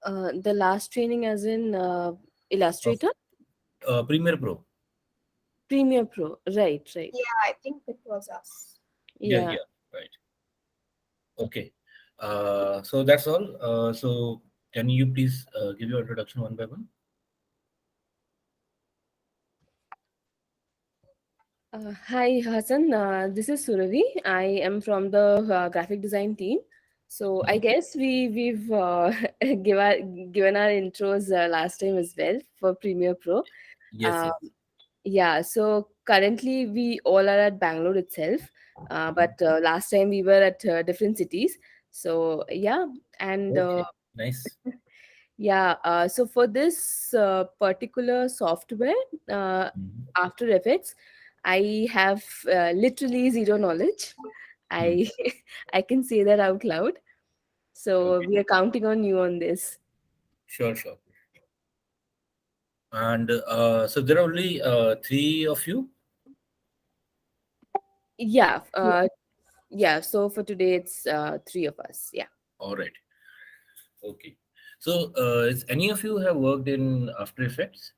The last training as in Of Illustrator? Premiere Pro. Premiere Pro. Right, right. Yeah, I think it was us. Yeah, Yeah. yeah, right. Okay. So that's all. So can you please give your introduction one by one? Hi, Hassan. This is Suravi. I am from the graphic design team. So I Mhm. guess we've given our intros last time as well for Premiere Pro. Yes, Uh, yes. yeah. So currently we all are at Bangalore itself, Mhm. but last time we were at different cities. So yeah, and Okay, nice. yeah, so for this particular software, uh, Mhm. After Effects, I have literally zero knowledge. Hmm. I I can say that out loud. So Okay, we are counting on you on this. sure, sure. And so there are only three of you. Yeah, Yeah. yeah. So for today, it's three of us. Yeah. All right. Okay. So is any of you have worked in After Effects?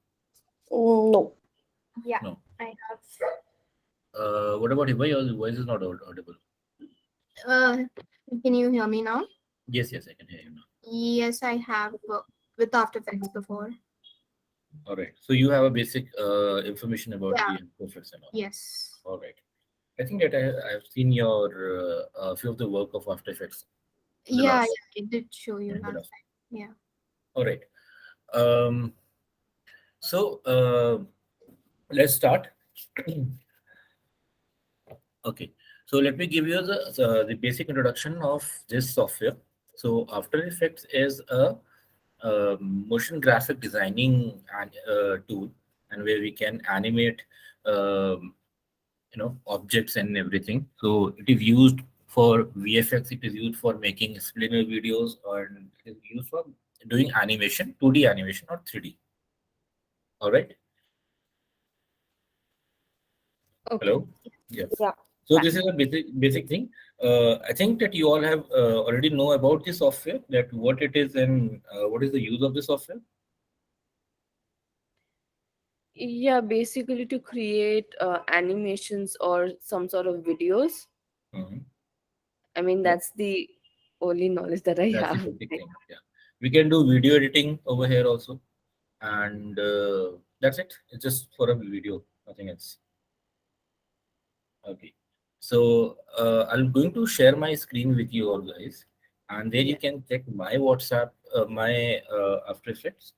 No. Yeah, No. I have. What about you? Why your voice is not audible? Uh, can you hear me now? Yes, yes, I can hear you now. Yes, I have with After Effects before. All right. So you have a basic information about Yeah. the Effects and all. Yes. All right. I think that I've seen your few of the work of After Effects in the Yeah, last yeah, it did show you in the last last. time. Yeah. All right. Um, so let's start. Okay. So let me give you the basic introduction of this software. So After Effects is a motion graphic designing tool, and where we can animate um, objects and everything. So it is used for VFX. It is used for making explainer videos, or it is used for doing animation, 2D animation or 3D. All right. Okay. Hello. Yeah. Yeah. So this is a basic thing. I think that you all have already know about the software, that what it is and what is the use of the software. Yeah, basically to create animations or some sort of videos. Mhm. I mean, Yeah, that's the only knowledge that I that's the have. basic thing. Yeah, we can do video editing over here also, and that's it. It's just for a video, nothing else. Okay. So I'm going to share my screen with you all guys, and there you Yeah. can check my WhatsApp, my After Effects,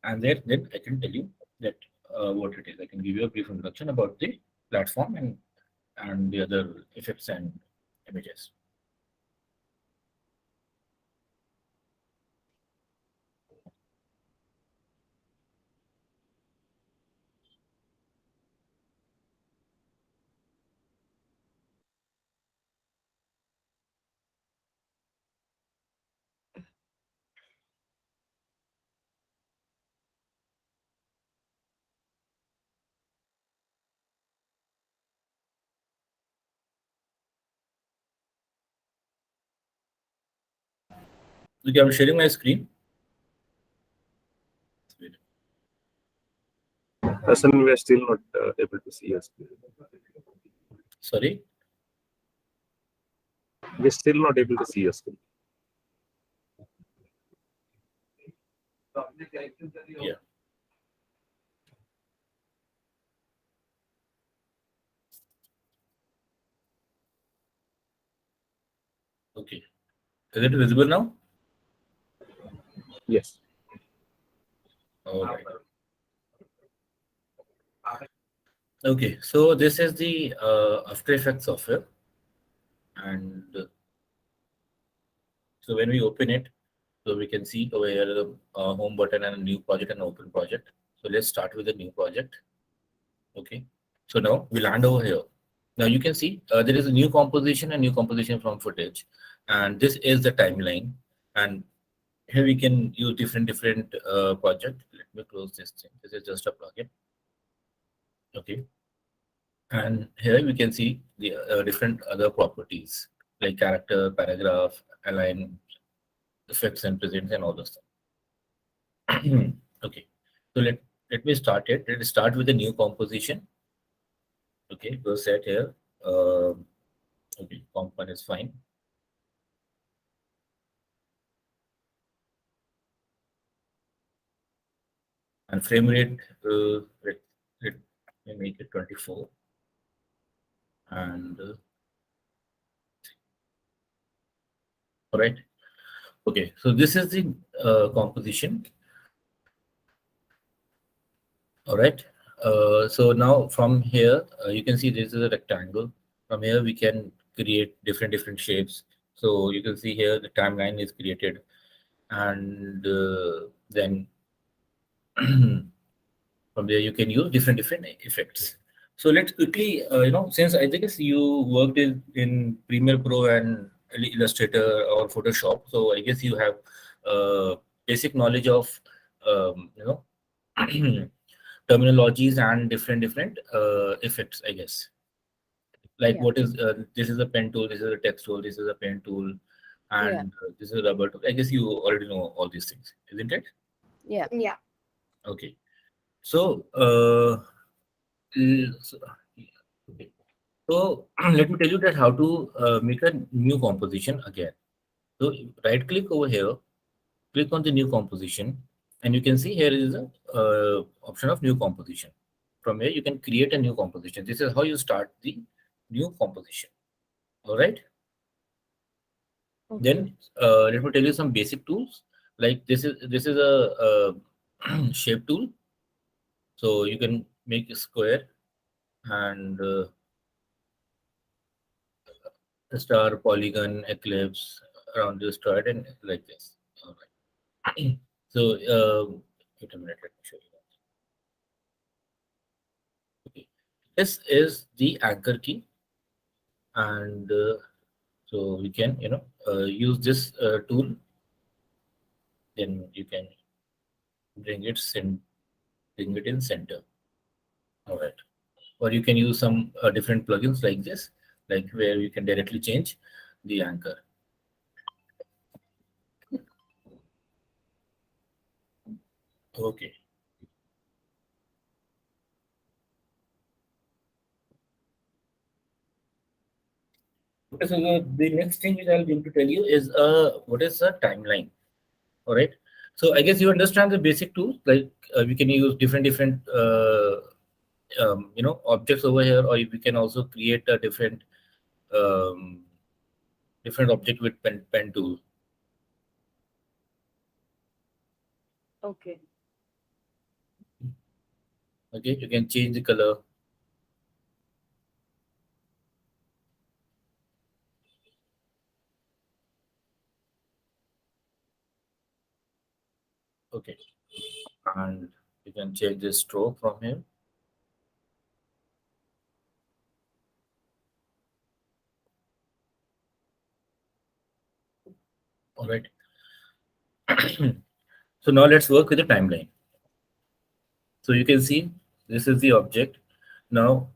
and there then I can tell you that what it is. I can give you a brief introduction about the platform and the other effects and images. Okay, I'm sharing my screen. Hassan, we are still not able to see us. Sorry. We are still not able to see us. Yeah. Okay. Is it visible now? Yes. All right. Okay. So this is the After Effects software, and so when we open it, so we can see over here the home button and a new project and open project. So let's start with the new project. Okay. So now we land over here. Now you can see there is a new composition and new composition from footage, and this is the timeline. And here we can use different project. Let me close this thing. This is just a plugin. Okay. And here we can see the different other properties like character, paragraph, align. effects and presents and all those things. Okay, so let me start it. Let's start with a new composition. Okay, go set here. Okay, comp one is fine. And frame rate, let me make it 24. And all right. Okay, so this is the composition. All right. So now from here, you can see this is a rectangle. From here, we can create different shapes. So you can see here the timeline is created, and then from there you can use different effects. So let's quickly, since I guess you worked in Premiere Pro and Illustrator or Photoshop, so I guess you have basic knowledge of terminologies and different effects, I guess. Like Yeah. what is this is a pen tool, this is a text tool, this is a pen tool, Yeah. and this is a rubber tool. I guess you already know all these things, isn't it? Yeah. Yeah. Okay. So, so, okay. So let me tell you that how to make a new composition again. So right click over here, click on the new composition, and you can see here is a option of new composition. From here you can create a new composition. This is how you start the new composition. All right. Okay. Then let me tell you some basic tools. Like this is a, shape tool. So you can make a square and a star, polygon, eclipse around this chart and like this. All right. So wait a minute. Let me show you that. Okay. This is the anchor key, and so we can use this tool. Then you can bring it bring it in center. All right. Or you can use some different plugins like this, like where you can directly change the anchor. Okay. Okay, so the next thing which I'll going to tell you is what is a timeline. All right. So I guess you understand the basic tools, like we can use different objects over here, or we can also create a um, different object with pen tool. Okay. Okay, you can change the color. Okay, and you can change the stroke from here. All right. So now let's work with the timeline. So you can see this is the object. Now,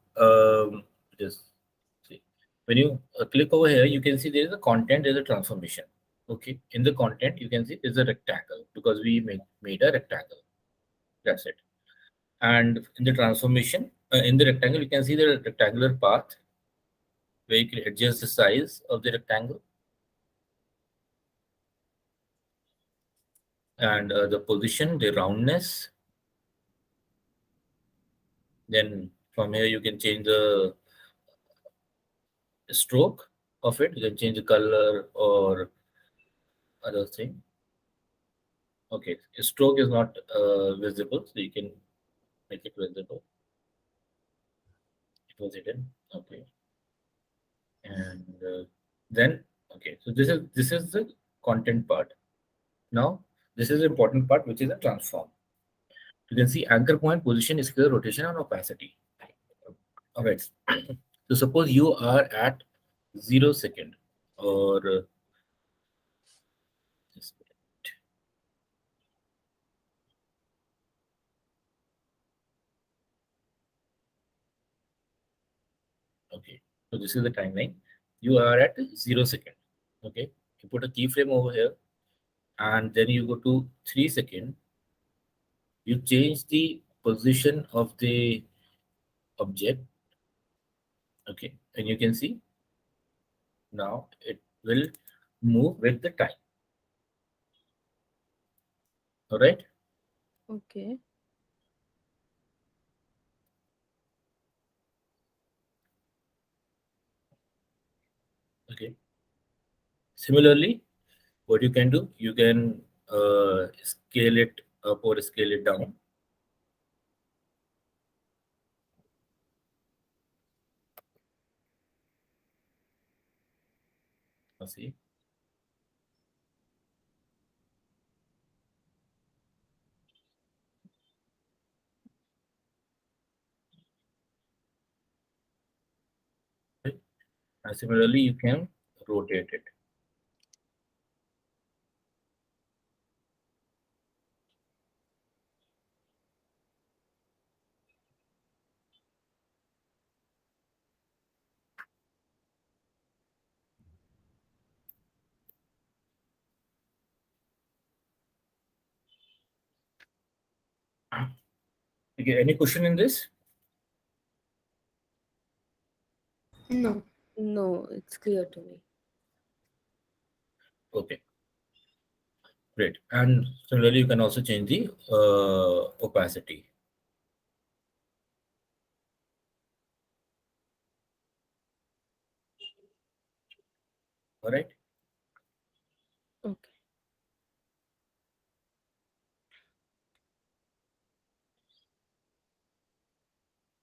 just see when you click over here, you can see there is a content, there is a transformation. Okay, in the content, you can see there's a rectangle because we made a rectangle. That's it. And in the transformation, in the rectangle, you can see the rectangular path where you can adjust the size of the rectangle and the position, the roundness. Then from here, you can change the stroke of it. You can change the color or other thing. Okay, stroke is not visible, so you can make it visible. It was hidden. Okay, and then okay, so this is the content part. Now this is the important part, which is a transform. You can see anchor point, position, scale, rotation, and opacity. All right. So suppose you are at 0 second or just a minute. Okay, so this is the timeline. You are at 0 second. Okay, you put a keyframe over here. and then you go to 3 seconds, you change the position of the object. Okay, and you can see now it will move with the time. All right. Okay. Okay. Similarly, what you can do, you can scale it up or scale it down. See, right? And similarly, you can rotate it. Okay, any question in this? No. No, it's clear to me. Okay, great. And similarly, you can also change the opacity. All right. Okay.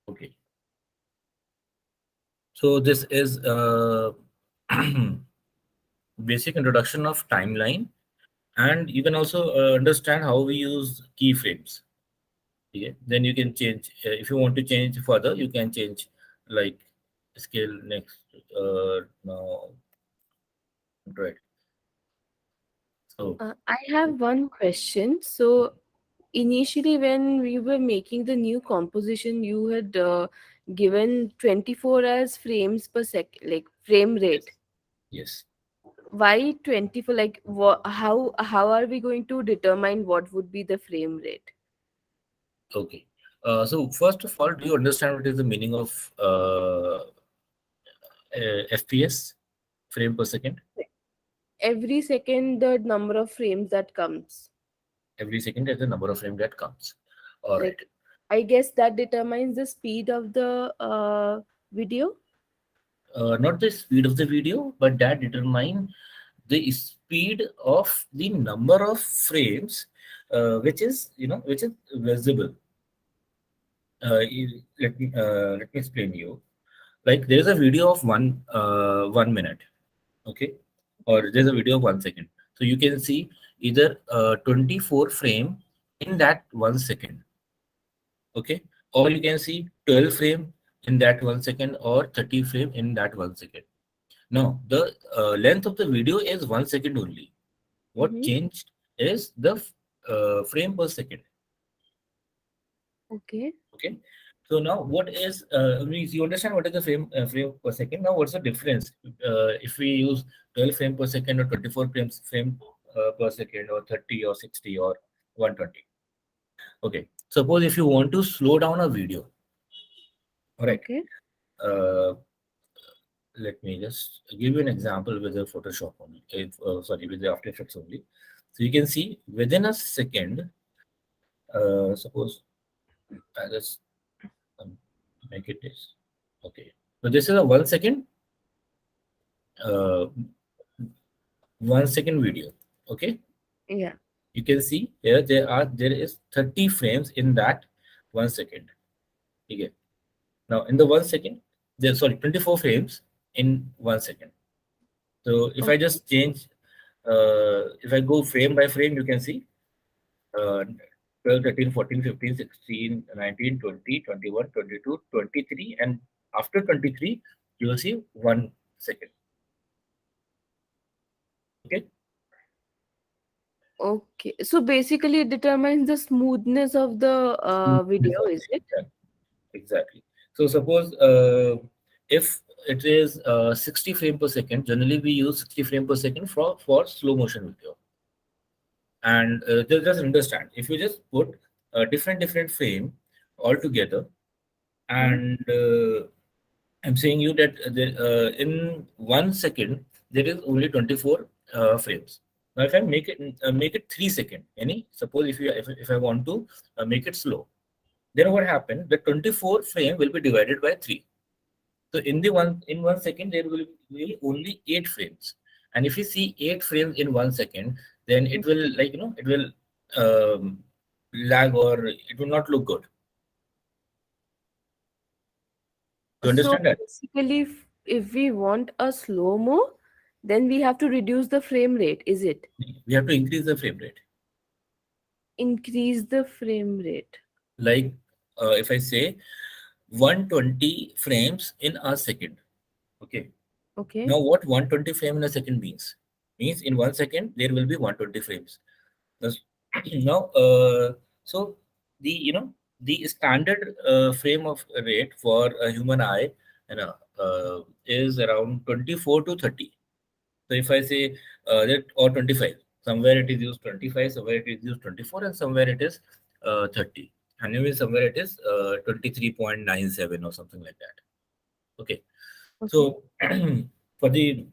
Okay. So this is basic introduction of timeline, and you can also understand how we use keyframes. Okay. Then you can change if you want to change further. You can change like scale next. Now, right. So I have one question. So, initially, when we were making the new composition, you had given 24 as frames per second, like frame rate. yes, yes. Why 24? Like, how are we going to determine what would be the frame rate? Okay. So first of all, do you understand what is the meaning of FPS, frame per second? Every second, the number of frames that comes. Every second is the number of frame that comes. All right. Like, I guess that determines the speed of the video. Not the speed of the video, but that determine the speed of the number of frames, which is which is visible. Let me explain you. Like there is a video of 1 minute, okay, or there's a video of 1 second. So you can see either 24 frame in that 1 second, okay, or you can see 12 frame in that 1 second or 30 frame in that 1 second. Now the length of the video is 1 second only. What Mm-hmm. changed is the frame per second. Okay. Okay. So now what is means you understand what is the frame per second. Now what's the difference if we use 12 frame per second or 24 frames frame per second or 30 or 60 or 120. Okay. Suppose if you want to slow down a video, all right. Okay. Uh, Let me just give you an example with the Photoshop only. Sorry, with the After Effects only. So you can see within a second. Suppose I just um, make it this. Okay. So this is a 1 second, uh, 1 second video. Okay. Yeah. You can see here there is 30 frames in that 1 second. Okay. Now in the 1 second, there's sorry 24 frames in 1 second. So if I Okay. just change, if I go frame by frame, you can see uh, 12, 13, 14, 15, 16, 19, 20, 21, 22, 23, and after 23, you will see 1 second. Okay. Okay. So basically, it determines the smoothness of the video, is it? Exactly. Exactly. So suppose if it is 60 frame per second, generally we use 60 frame per second for slow motion video. And just understand, if you just put a different frame all together, and I'm saying you that in 1 second there is only 24 frames. Now, if I make it 3 second, any suppose if I want to make it slow, then what happened? The 24 frame will be divided by 3. So in 1 second there will be only 8 frames, and if you see 8 frames in 1 second, then it will, like, it will lag, or it will not look good. You So understand that? basically, if we want a slow mo, then we have to reduce the frame rate, is it? We have to increase the frame rate. Increase the frame rate. Like, if I say 120 frames in a second, okay. Okay. Now, what 120 frame in a second means? Means in 1 second there will be 120 frames. Thus, now, so the standard frame of rate for a human eye, is around 24 to 30. So if I say that, or 25, somewhere it is used 25, somewhere it is used 24, and somewhere it is 30. And maybe somewhere it is 23.97 or something like that. Okay. Okay. So for the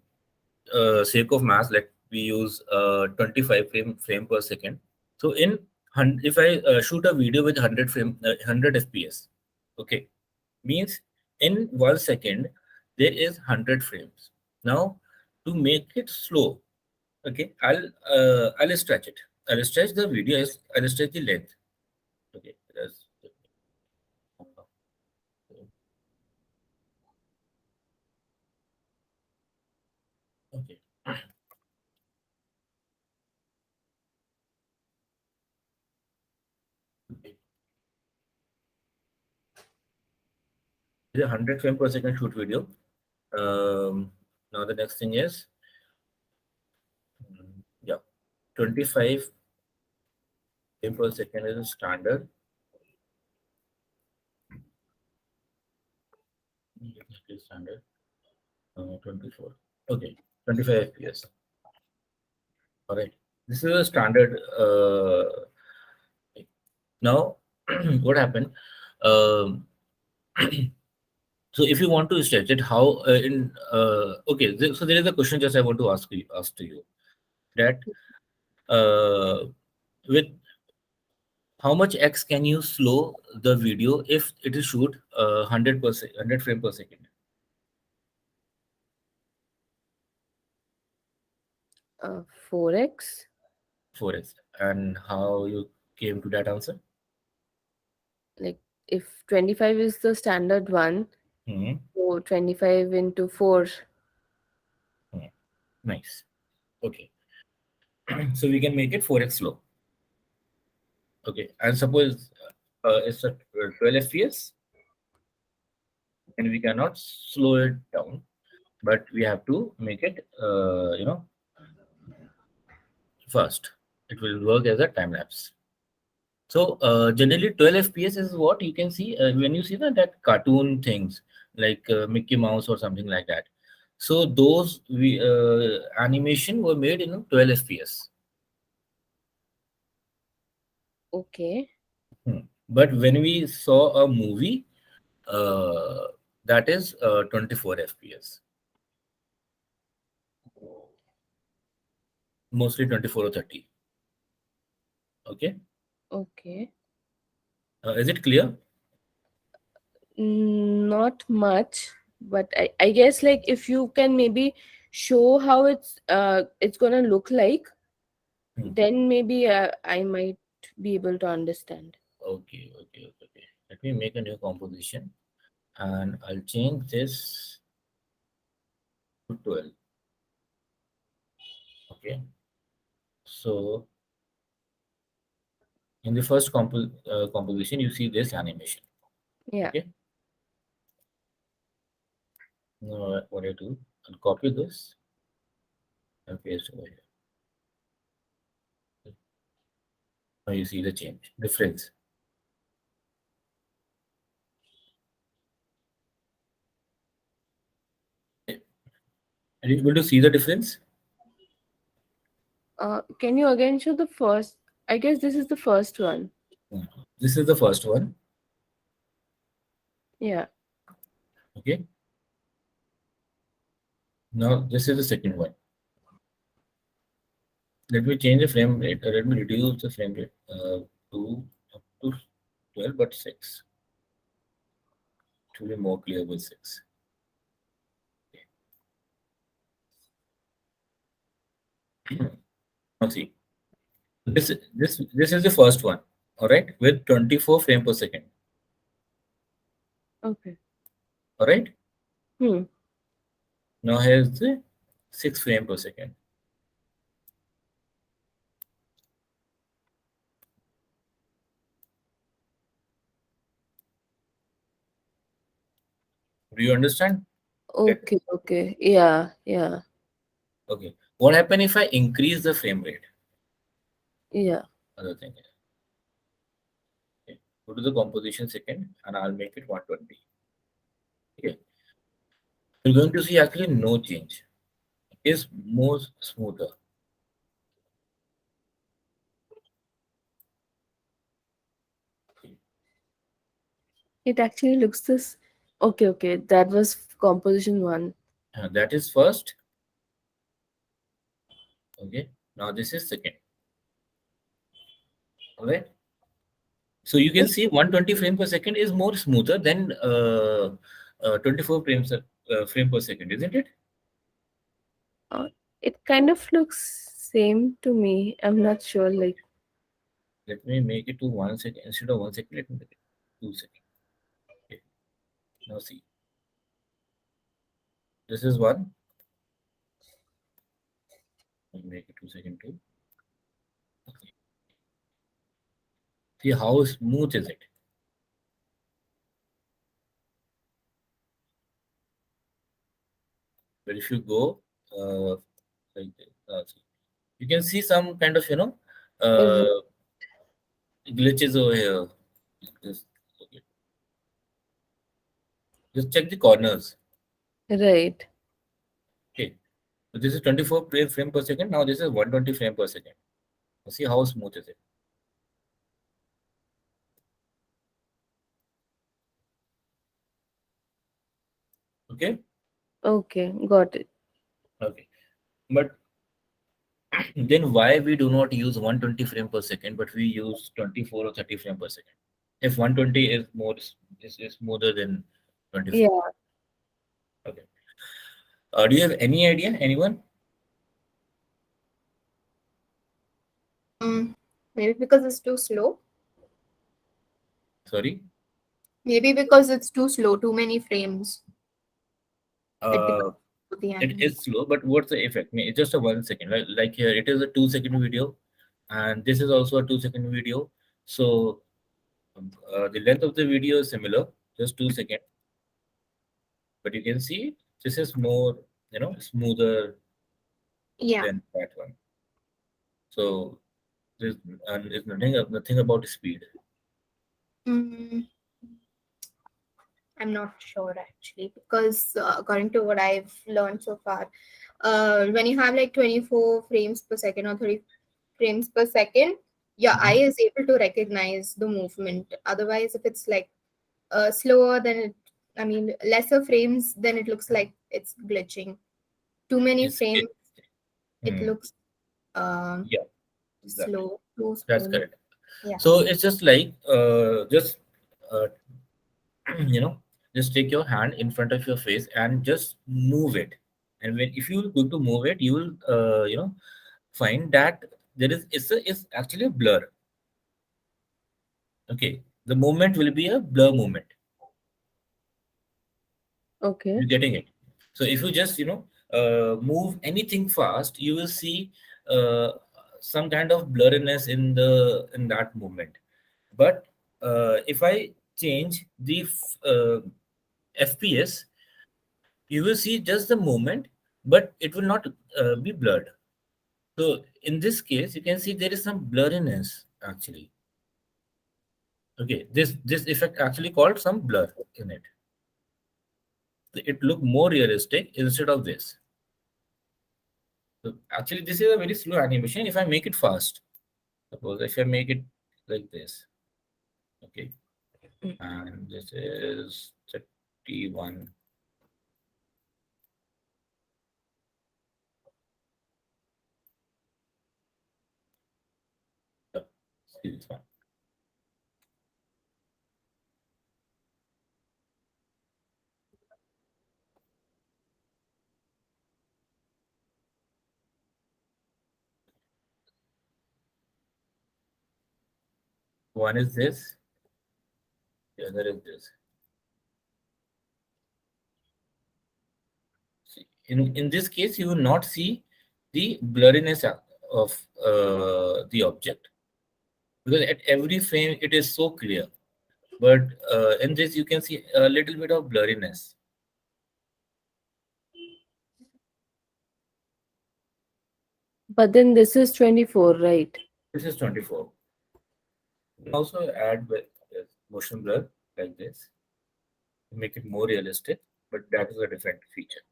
sake of math, let we use 25 frame per second. So if I shoot a video with 100 fps, okay, means in 1 second there is 100 frames. Now, to make it slow, okay, I'll stretch it. I'll stretch the video. I'll stretch the length. Okay, okay. Okay. It's a 100 frame per second shoot video. Now the next thing is, yeah, 25 frame per second is a standard. Standard 24. Okay, 25 fps. All right. This is a standard. Now, what happened? Um, so if you want to stretch it, how in okay? So there is a question just I want to ask to you, that uh, with how much x can you slow the video if it is shoot 100%, 100 frame per second? 4x. 4x. And how you came to that answer? Like if 25 is the standard one, Hmm. so 25 into 4. Nice. Okay. So we can make it 4x slow. Okay. And suppose it's a 12 fps, and we cannot slow it down, but we have to make it, fast. It will work as a time lapse. So generally 12 fps is what you can see when you see that cartoon things, like Mickey Mouse or something like that. So those animation were made in 12 fps. Okay. But when we saw a movie, uh, that is 24 fps, mostly 24 or 30. Okay. Okay. Is it clear? Not much, but I guess like if you can maybe show how it's gonna look like, Hmm. then maybe I might be able to understand. Okay. Let me make a new composition, and I'll change this to 12. Okay. So in the first composition, you see this animation. Yeah. Okay. Now what I do, I'll copy this and paste over here. Now you see the change, difference. Are you able to see the difference? Can you again show the first? I guess this is the first one. This is the first one. Yeah. Okay. Now this is the second one. Let me change the frame rate. Let me reduce the frame rate to up to 12, but 6 to be more clear with 6. Now see, this is the first one. All right, with 24 frame per second. Okay. All right. Hmm. Now here's the 6 frame per second. Do you understand? Okay. Okay. Yeah. Yeah. Okay. What happen if I increase the frame rate? Yeah. Other thing. Okay. Go to the composition second, and I'll make it 120. Okay. You're going to see actually no change. It's more smoother. It actually looks this. Okay. Okay. That was composition one. That is first. Okay. Now this is second. All right. So you can see 120 frame per second is more smoother than 24 frame per second, isn't it? Uh, it kind of looks same to me. I'm not sure. Like, Let me make it to 1 second instead of 1 second. Let me make it 2 seconds. Okay. Now see, this is one. Let me make it 2 second too. Okay. See how smooth is it? But if you go like this, see, you can see some kind of r- uh, glitches over here. Just, okay. Just check the corners. right. Okay. So this is 24 frame per second. Now this is 120 frame per second. See how smooth is it? Okay. Okay. Got it. Okay. But then why we do not use 120 frame per second, but we use 24 or 30 frame per second? If 120 is more is smoother than 24. Yeah. Okay. Do you have any idea? Anyone? Mm, maybe because it's too slow. Sorry. Maybe because it's too slow, too many frames. It Uh, becomes the it animate. is slow, but what's the effect? It's just a 1 second. Like here, it is a 2 second video, and this is also a 2 second video. So the length of the video is similar, just 2 seconds. But you can see this is more, smoother Yeah. than that one. So there's and it's nothing about speed. Mm, I'm not sure actually because according to what I've learned so far, when you have like 24 frames per second or 30 frames per second, your eye Mhm. is able to recognize the movement. Otherwise, if it's like slower than it, I mean, lesser frames, then it looks like it's glitching. Too many frames, it Hmm. looks um Yeah, exactly. slow, too That's slow. correct. Yeah. So it's just like just uh, you know just take your hand in front of your face and just move it. And when if you go to move it, you will find that it's actually a blur. Okay, the movement will be a blur movement. Okay. You're getting it. So if you just move anything fast, you will see uh, some kind of blurriness in that movement. But if I change the FPS, you will see just the movement, but it will not be blurred. So in this case, you can see there is some blurriness actually. Okay, this effect actually called some blur in it. It look more realistic instead of this. So actually, this is a very slow animation. If I make it fast, suppose if I make it like this, okay, and this is 31. Yep, see this one. One is this, the other is this. See, in this case, you will not see the blurriness of the object, because at every frame it is so clear. But in this, you can see a little bit of blurriness. But then this is 24, right? This is 24. You can also add with motion blur like this to make it more realistic, but that is a different feature.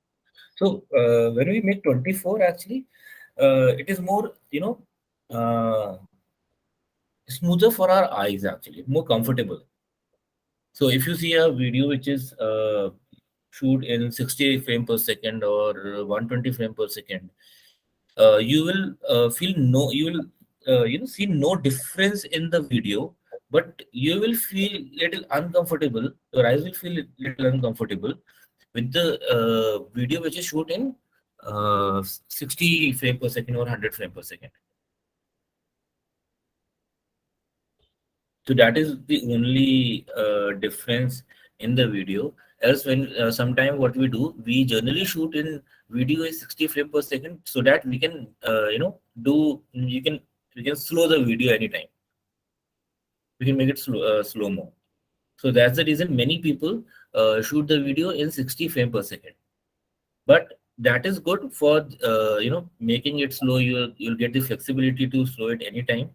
So when we make 24, actually, it is more, uh, smoother for our eyes, actually, more comfortable. So if you see a video which is shoot in 60 frame per second or 120 frame per second, you will feel no, you will see no difference in the video, but you will feel little uncomfortable. Your eyes will feel little uncomfortable with the video which is shoot in 60 frame per second or 100 frame per second. So that is the only difference in the video. Else, when sometime what we do, we generally shoot in video is 60 frame per second, so that we can do we can slow the video anytime. We can make it slow mo. So that's the reason many people shoot the video in 60 frame per second. But that is good for making it slow. You'll get the flexibility to slow it anytime.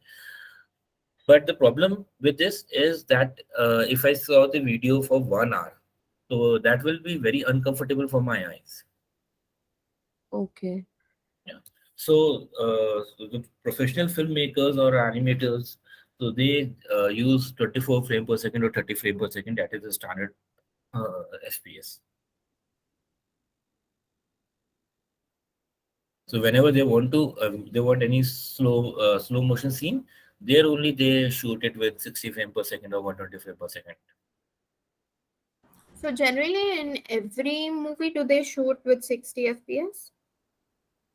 But the problem with this is that if I saw the video for 1 hour, so that will be very uncomfortable for my eyes. Okay. Yeah. So the professional filmmakers or animators, so they use 24 frame per second or 30 frame per second. That is the standard FPS. So whenever they want any slow motion scene, there only they shoot it with 60 frame per second or 120 frame per second. So generally, in every movie, do they shoot with 60 FPS?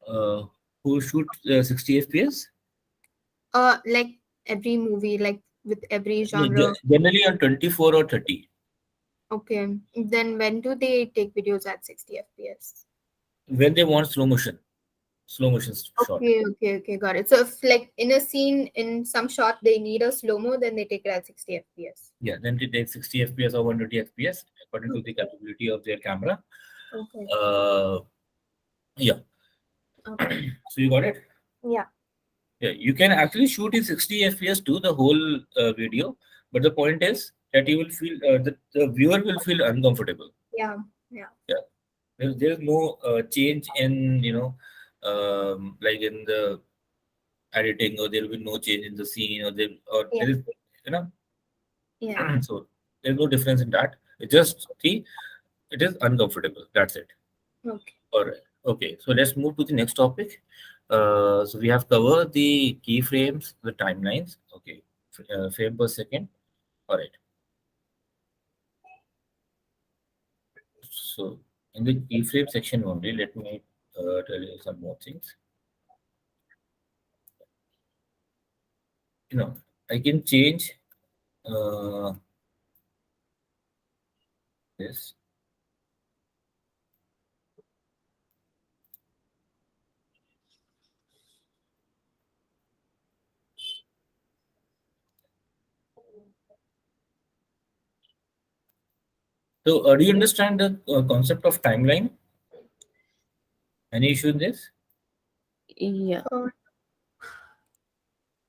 Uh, who shoot 60 FPS? Like every movie, like with every No, genre. generally on 24 or 30. Okay. Then when do they take videos at 60 FPS? When they want slow motion shot. Okay, got it. So if like in a scene, in some shot, they need a slow-mo, then they take it at 60 FPS. Yeah, then they take 60 FPS or 120 FPS according to the capability of their camera. Okay. Yeah. Okay. So you got it? Yeah. Yeah, you can actually shoot in 60 FPS to the whole video, but the point is that you will feel the viewer will feel uncomfortable. Yeah. Yeah, there's no change in like in the editing, or there will be no change in the scene, Yeah. there is you know Yeah. so there's no difference in that. It's just it is uncomfortable. That's it. Okay. All right. Okay. So let's move to the next topic. So we have covered the keyframes, the timelines. Okay. Frame per second. All right. So in the keyframe section only, let me tell you some more things. I can change this. So do you understand the concept of timeline? Any issue in this? Yeah.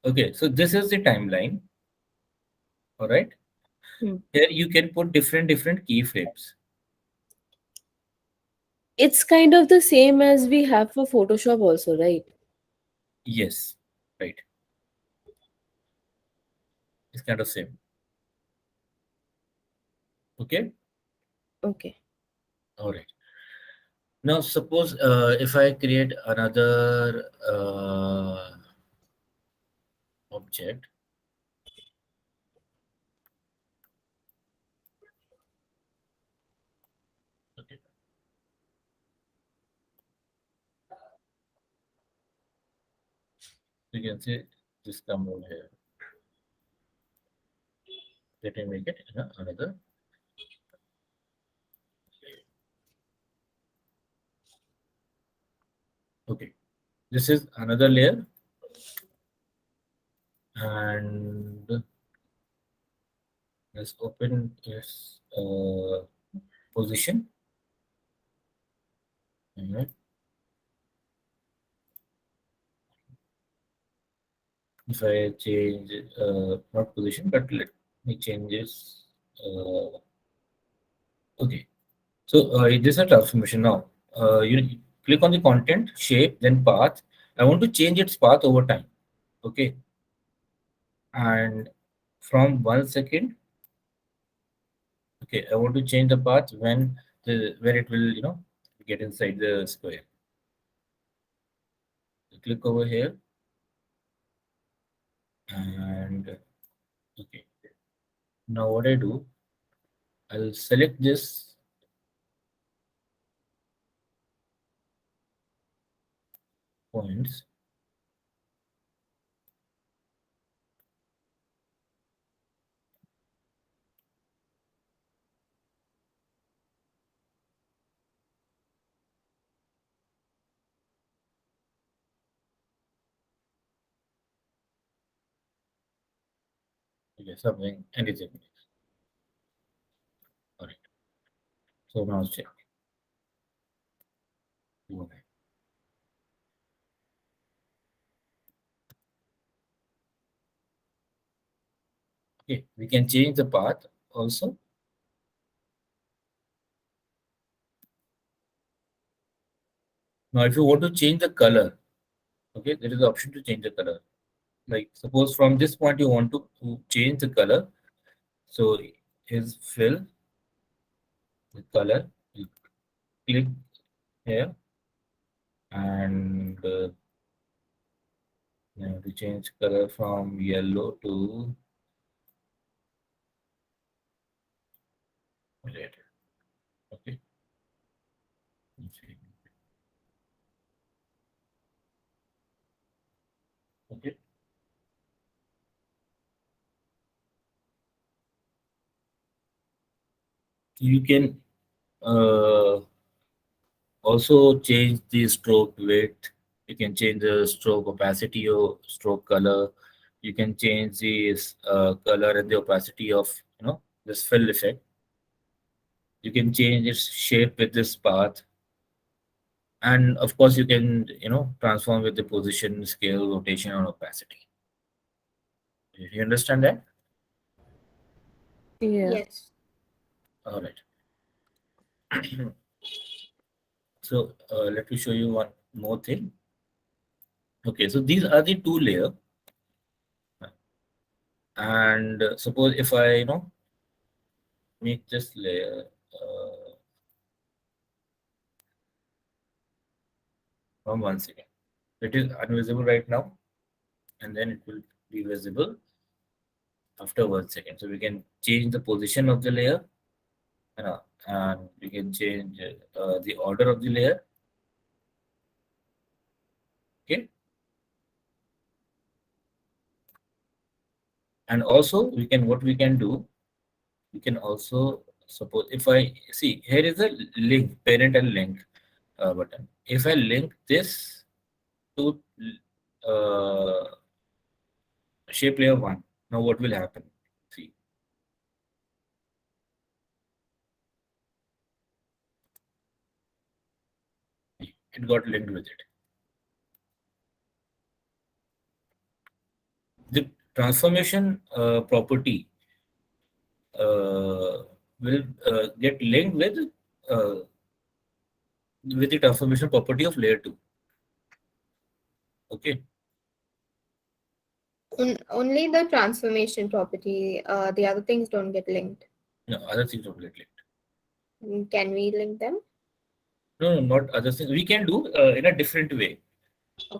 Okay. So this is the timeline. All right. Hmm. Here you can put different keyframes. It's kind of the same as we have for Photoshop also, right? Yes, right. It's kind of same. Okay. Okay. All right. Now, suppose if I create another object. Okay. You can see this come over here. Let me make it in another. Okay. This is another layer, and let's open this position. Alright. If I change not position, but let me change this. Okay. So this is a transformation now. You click on the content, shape, then path. I want to change its path over time. Okay. And from 1 second, okay, I want to change the path when where it will, get inside the square. Click over here, and okay. Now what I do, I'll select this points. Okay, something anything. All right. So now check. Okay. Okay, we can change the path also. Now, if you want to change the color, okay, there is the option to change the color. Like suppose from this point you want to change the color. So here's fill the color. You click here, and you have to change color from yellow to red. Okay. Okay. You can also change the stroke width. You can change the stroke opacity or stroke color. You can change the color and the opacity of this fill effect. You can change its shape with this path, and of course you can transform with the position, scale, rotation, and opacity. Do you understand that? Yeah. Yes. All right. So let me show you one more thing. Okay, so these are the two layer, and suppose if I make this layer from 1 second. It is invisible right now, and then it will be visible after 1 second. So we can change the position of the layer, and we can change the order of the layer. Okay, and also what we can do, we can also suppose if I see here is a link, parent and link button. If I link this to uh, shape layer one, now what will happen? See, it got linked with it. The transformation property will get linked with uh, with the transformation property of layer 2. Okay. Only the transformation property. The other things don't get linked. No, other things don't get linked. Can we link them? No, not other things. We can do in a different way.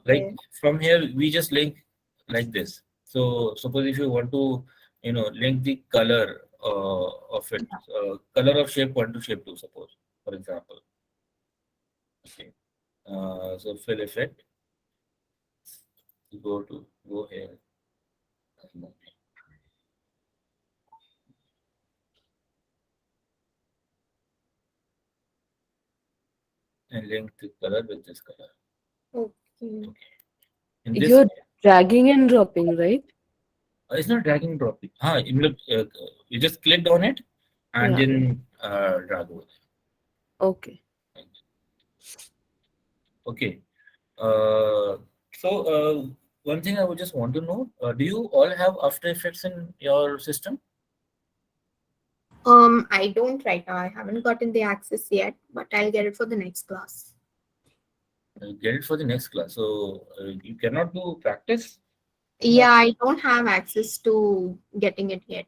Like Okay. from here, we just link like this. So suppose if you want to, link the color of it, color of shape 1 to shape 2, suppose, for example. Okay. So fill effect. Go here. And link the color with this color. Okay. Okay. In this You're way, dragging and dropping, right? it's not dragging and dropping. You just clicked on it and Yeah. then drag over. Okay. Okay. Uh, so one thing I would just want to know: do you all have After Effects in your system? I don't right now. I haven't gotten the access yet, but I'll get it for the next class. Get it for the next class. So you cannot do practice. Yeah, I don't have access to getting it yet.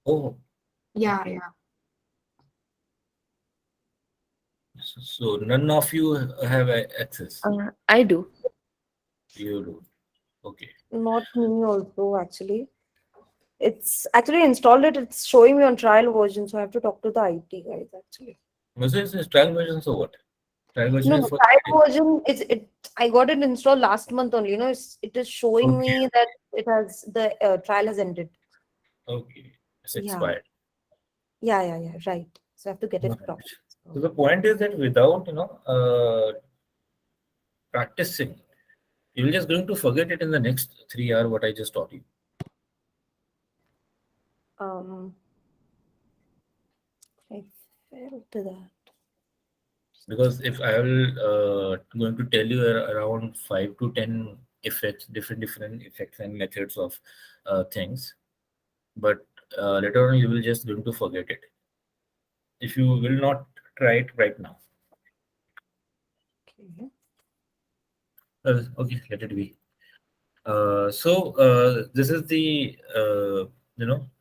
Oh, Yeah, yeah. so none of you have access. I do. You do. Okay. Not me also, actually. It's actually installed it. It's showing me on trial version, so I have to talk to the IT guys actually. So it's trial version. So what? Trial version No, is no, for trial version is it. I got it installed last month only. It is showing okay. me that it has the trial has ended. Okay. It's Yeah, expired. yeah. Right. So I have to get it Right. properly. So the point is that without practicing, you're just going to forget it in the next 3 hours what I just taught you. Um, I fell to that. Because if I will going to tell you around 5 to 10 effects, different effects and methods of things, but later on you will just going to forget it if you will not try it right now. Okay. Okay, let it be. This is the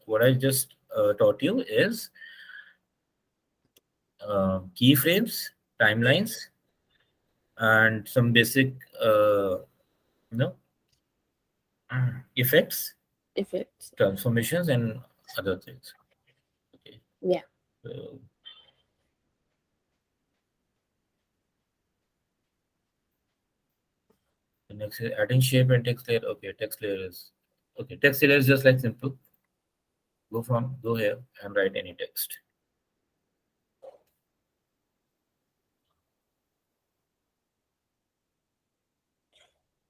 what I just taught you is keyframes, timelines, and some basic you know effects, Effects. transformations, and other things. Okay. Yeah. So the next is adding shape and text layer. Okay, text layer is okay. Text layer is just like simple. Go here and write any text.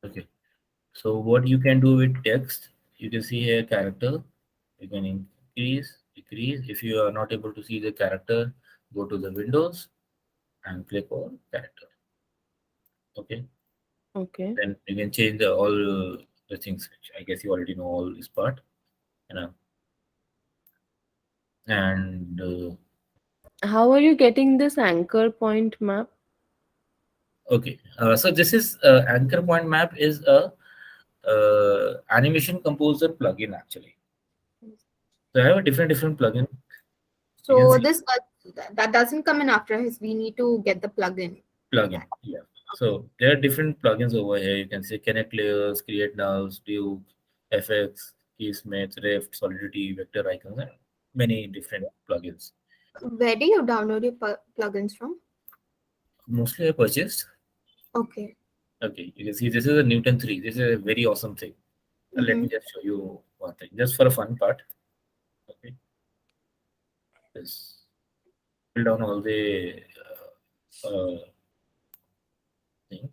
Okay. So what you can do with text, you can see here character. You can increase, decrease. If you are not able to see the character, go to the windows and click on character. Okay. Okay. Then you can change all the things. Which I guess you already know all this part. You know. And How are you getting this anchor point map? okay. So this is anchor point map is a animation composer plugin actually. So I have a different plugin. You can So see this that doesn't come in after his. We need to get the plugin for plugin. that. Yeah. So there are different plugins over here. You can see connect layers, create nulls, Duke, FX, Keysmith, Rift, Solidity, Vector icons, and many different plugins. Where do you download your plugins from? Mostly I purchased. Okay. Okay, you can see this is a Newton 3. This is a very awesome thing. Let Mm-hmm. me just show you one thing, just for a fun part. Okay, this pull down all the things.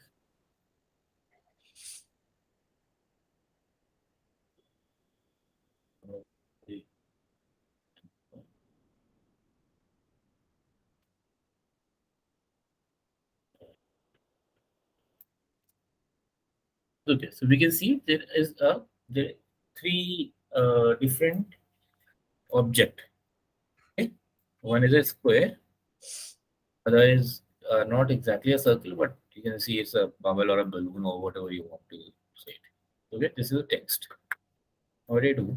Okay, so we can see there three different object. Okay? One is a square, Otherwise, not exactly a circle, but you can see it's a bubble or a balloon or whatever you want to say it. Okay, this is a text. What do you do?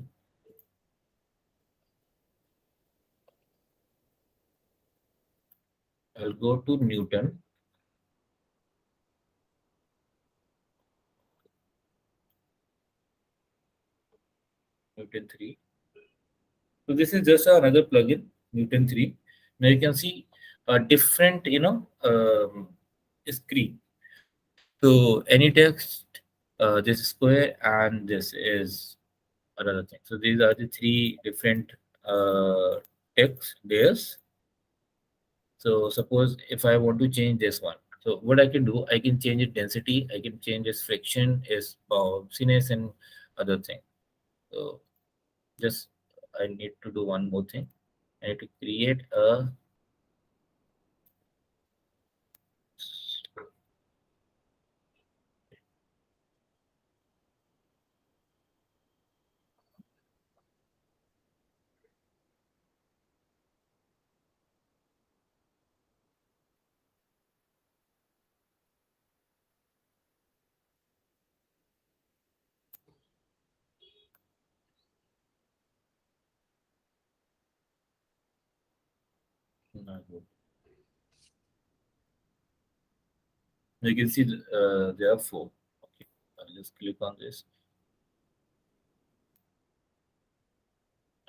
I'll go to Newton 3. So this is just another plugin, Newton 3. Now you can see a different, screen. So any text, this is square, and this is another thing. So these are the three different text layers. So suppose if I want to change this one, so what I can do, I can change its density, I can change its friction, its bounciness, and other thing. So just I need to do one more thing. I need to create a you can see there are four. Okay, I'll just click on this.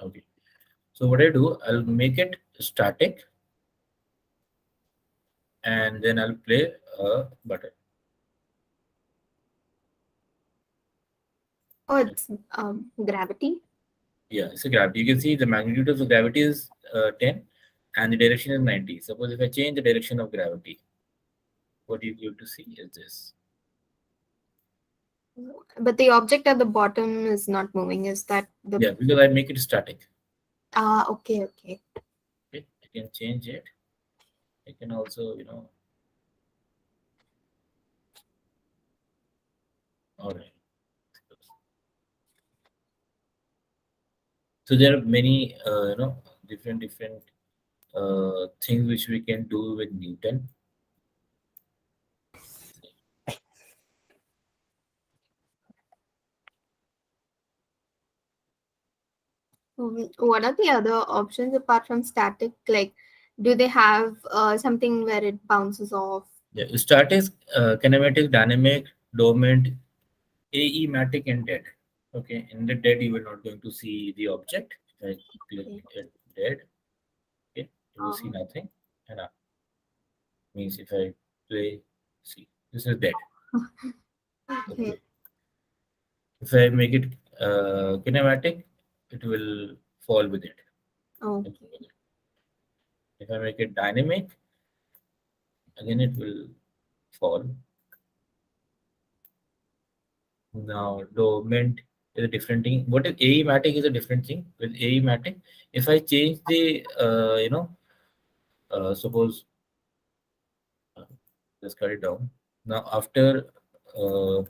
Okay, so what I do, I'll make it static, and then I'll play a button. Oh, it's gravity. Yeah, it's a gravity. You can see the magnitude of the gravity is 10, and the direction is 90. Suppose if I change the direction of gravity, what you going to see is this. But the object at the bottom is not moving. Is that the? Yeah, because I make it static. Ah, okay, okay. Okay, I can change it. I can also, all right. So there are many, different things which we can do with Newton. What are the other options apart from static? Like, do they have something where it bounces off? Yeah, static, kinematic, dynamic, dormant, aematic, and dead. Okay, in the dead, you will not going to see the object. If I click Okay. it dead, okay, you will see nothing. And means if I play, see, this is dead. Okay. Okay. If I make it kinematic, it will fall with it. Oh, If I make it dynamic, again it will fall. Now, dormant is a different thing. What is aematic is a different thing. With aematic, if I change the, suppose, uh, let's cut it down. Now, after uh,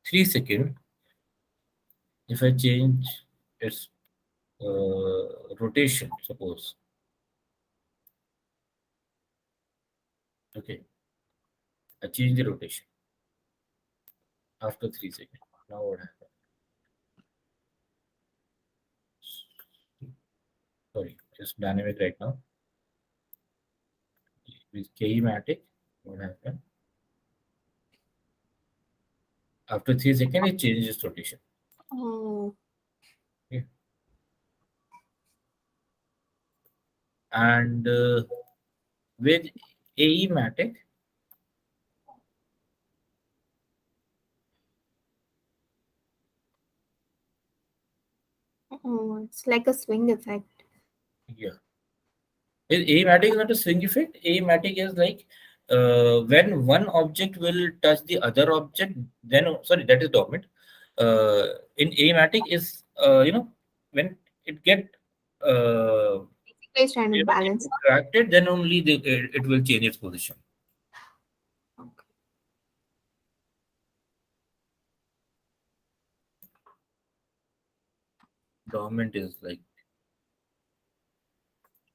3 seconds, if I change its rotation, suppose, okay, I change the rotation after 3 seconds. Now, what happens? Sorry, just dynamic right now. With K-matic, what happened? After 3 seconds, it changes its rotation. oh, Okay. And with AE-matic, oh, it's like a swing effect. yeah. AE-matic is not a swing effect. AE-matic is like when one object will touch the other object, then, sorry, that is dormant. In AE-matic is, when it get It's trying to balance. interacted, then only it will change its position. Okay. Dormant is like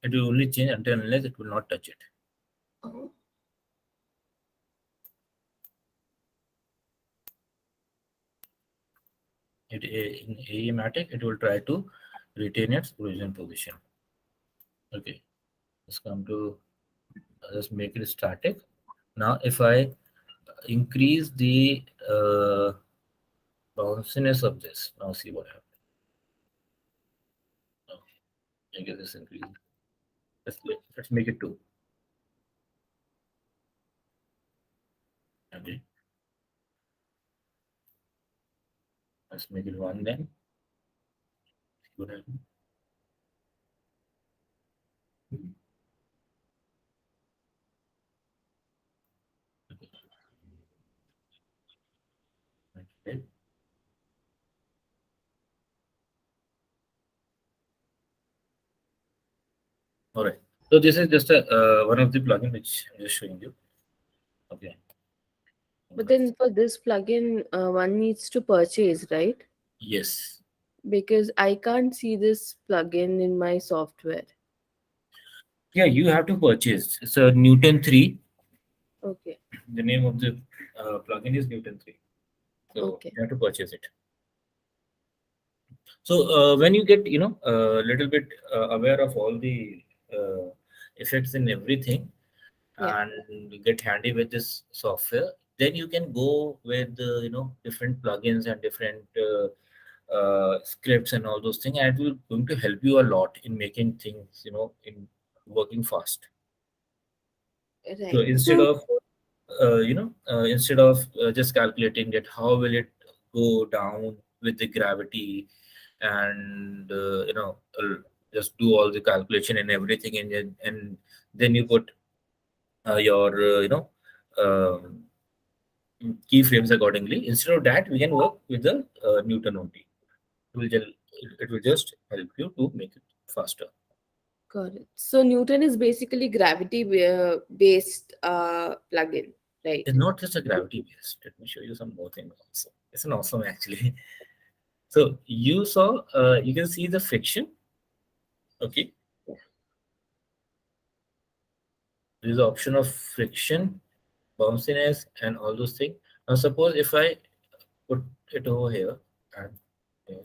It will only change until unless it will not touch it. Oh, In Animatic, it will try to retain its original position. Okay, let's come to just make it static. Now, if I increase the bounciness of this, now see what happens. Okay, I guess this increase. Let's make it 2. Okay, let's make it 1 then. See what happens. Okay. All right. So this is just a one of the plugin which I'm just showing you. Okay. But then for this plugin, one needs to purchase, right? Yes. Because I can't see this plugin in my software. Yeah, you have to purchase. It's a Newton 3. Okay. The name of the plugin is Newton 3. So Okay. you have to purchase it. So when you get, a little bit aware of all the effects and everything, Yeah. and get handy with this software, then you can go with, different plugins and different scripts and all those things, and it will going to help you a lot in making things, in working fast. So Right. instead So of just calculating that how will it go down with the gravity, and just do all the calculation and everything, and then you put your um, keyframes accordingly. Instead of that, we can work with the Newton only. It will just help you to make it faster. got it. So Newton is basically gravity based plugin, right? It's not just a gravity based. Let me show you some more things also. It's an awesome actually. So you can see the friction. Okay, there is the option of friction, bounciness, and all those things. Now suppose if I put it over here, and here,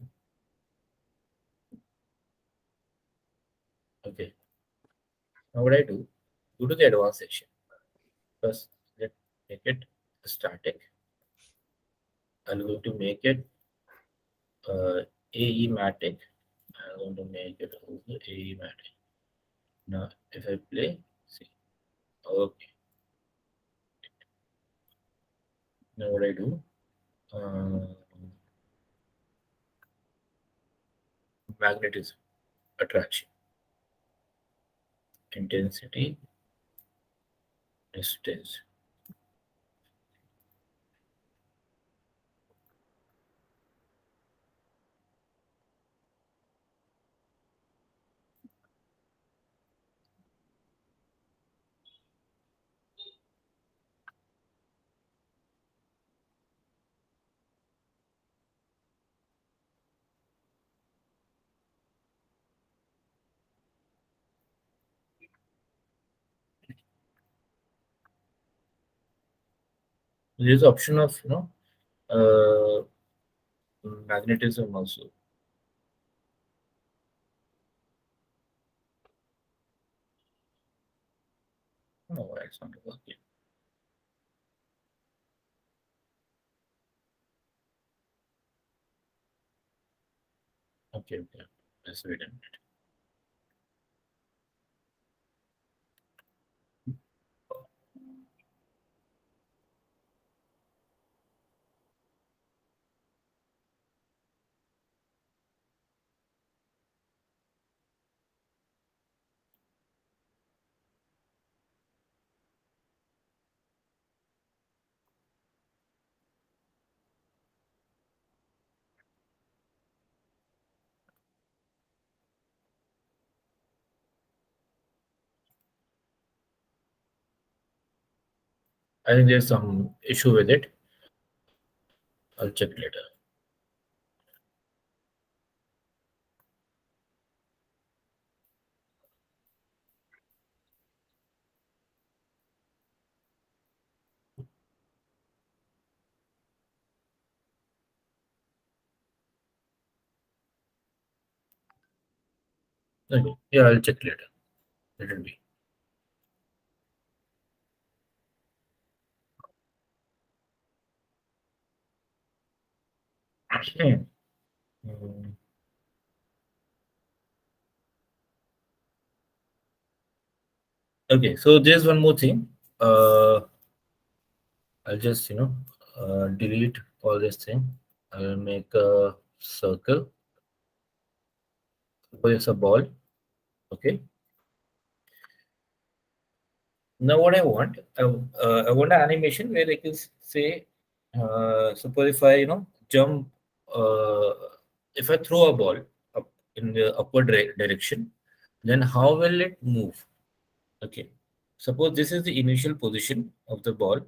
okay. Now what I do? Go to the advanced section. First, let make it static. I'm going to make it AE-matic. I'm going to make it also AE-matic. Now, if I play, see, okay. Now what I do? Uh, Magnetism, attraction, intensity, distance. There's option of uh, magnetism also. Oh, why it's not working. Okay, okay. Let's wait a minute. I think there's some issue with it. I'll check later. Okay. Yeah, I'll check later. Let it be. Hmm. Okay, so there's one more thing. I'll just delete all this thing. I'll make a circle. Suppose it's a ball. Okay. Now what I want, I want an animation where I can say, suppose if I jump, uh, if I throw a ball up in the upward direction, then how will it move? Okay. Suppose this is the initial position of the ball.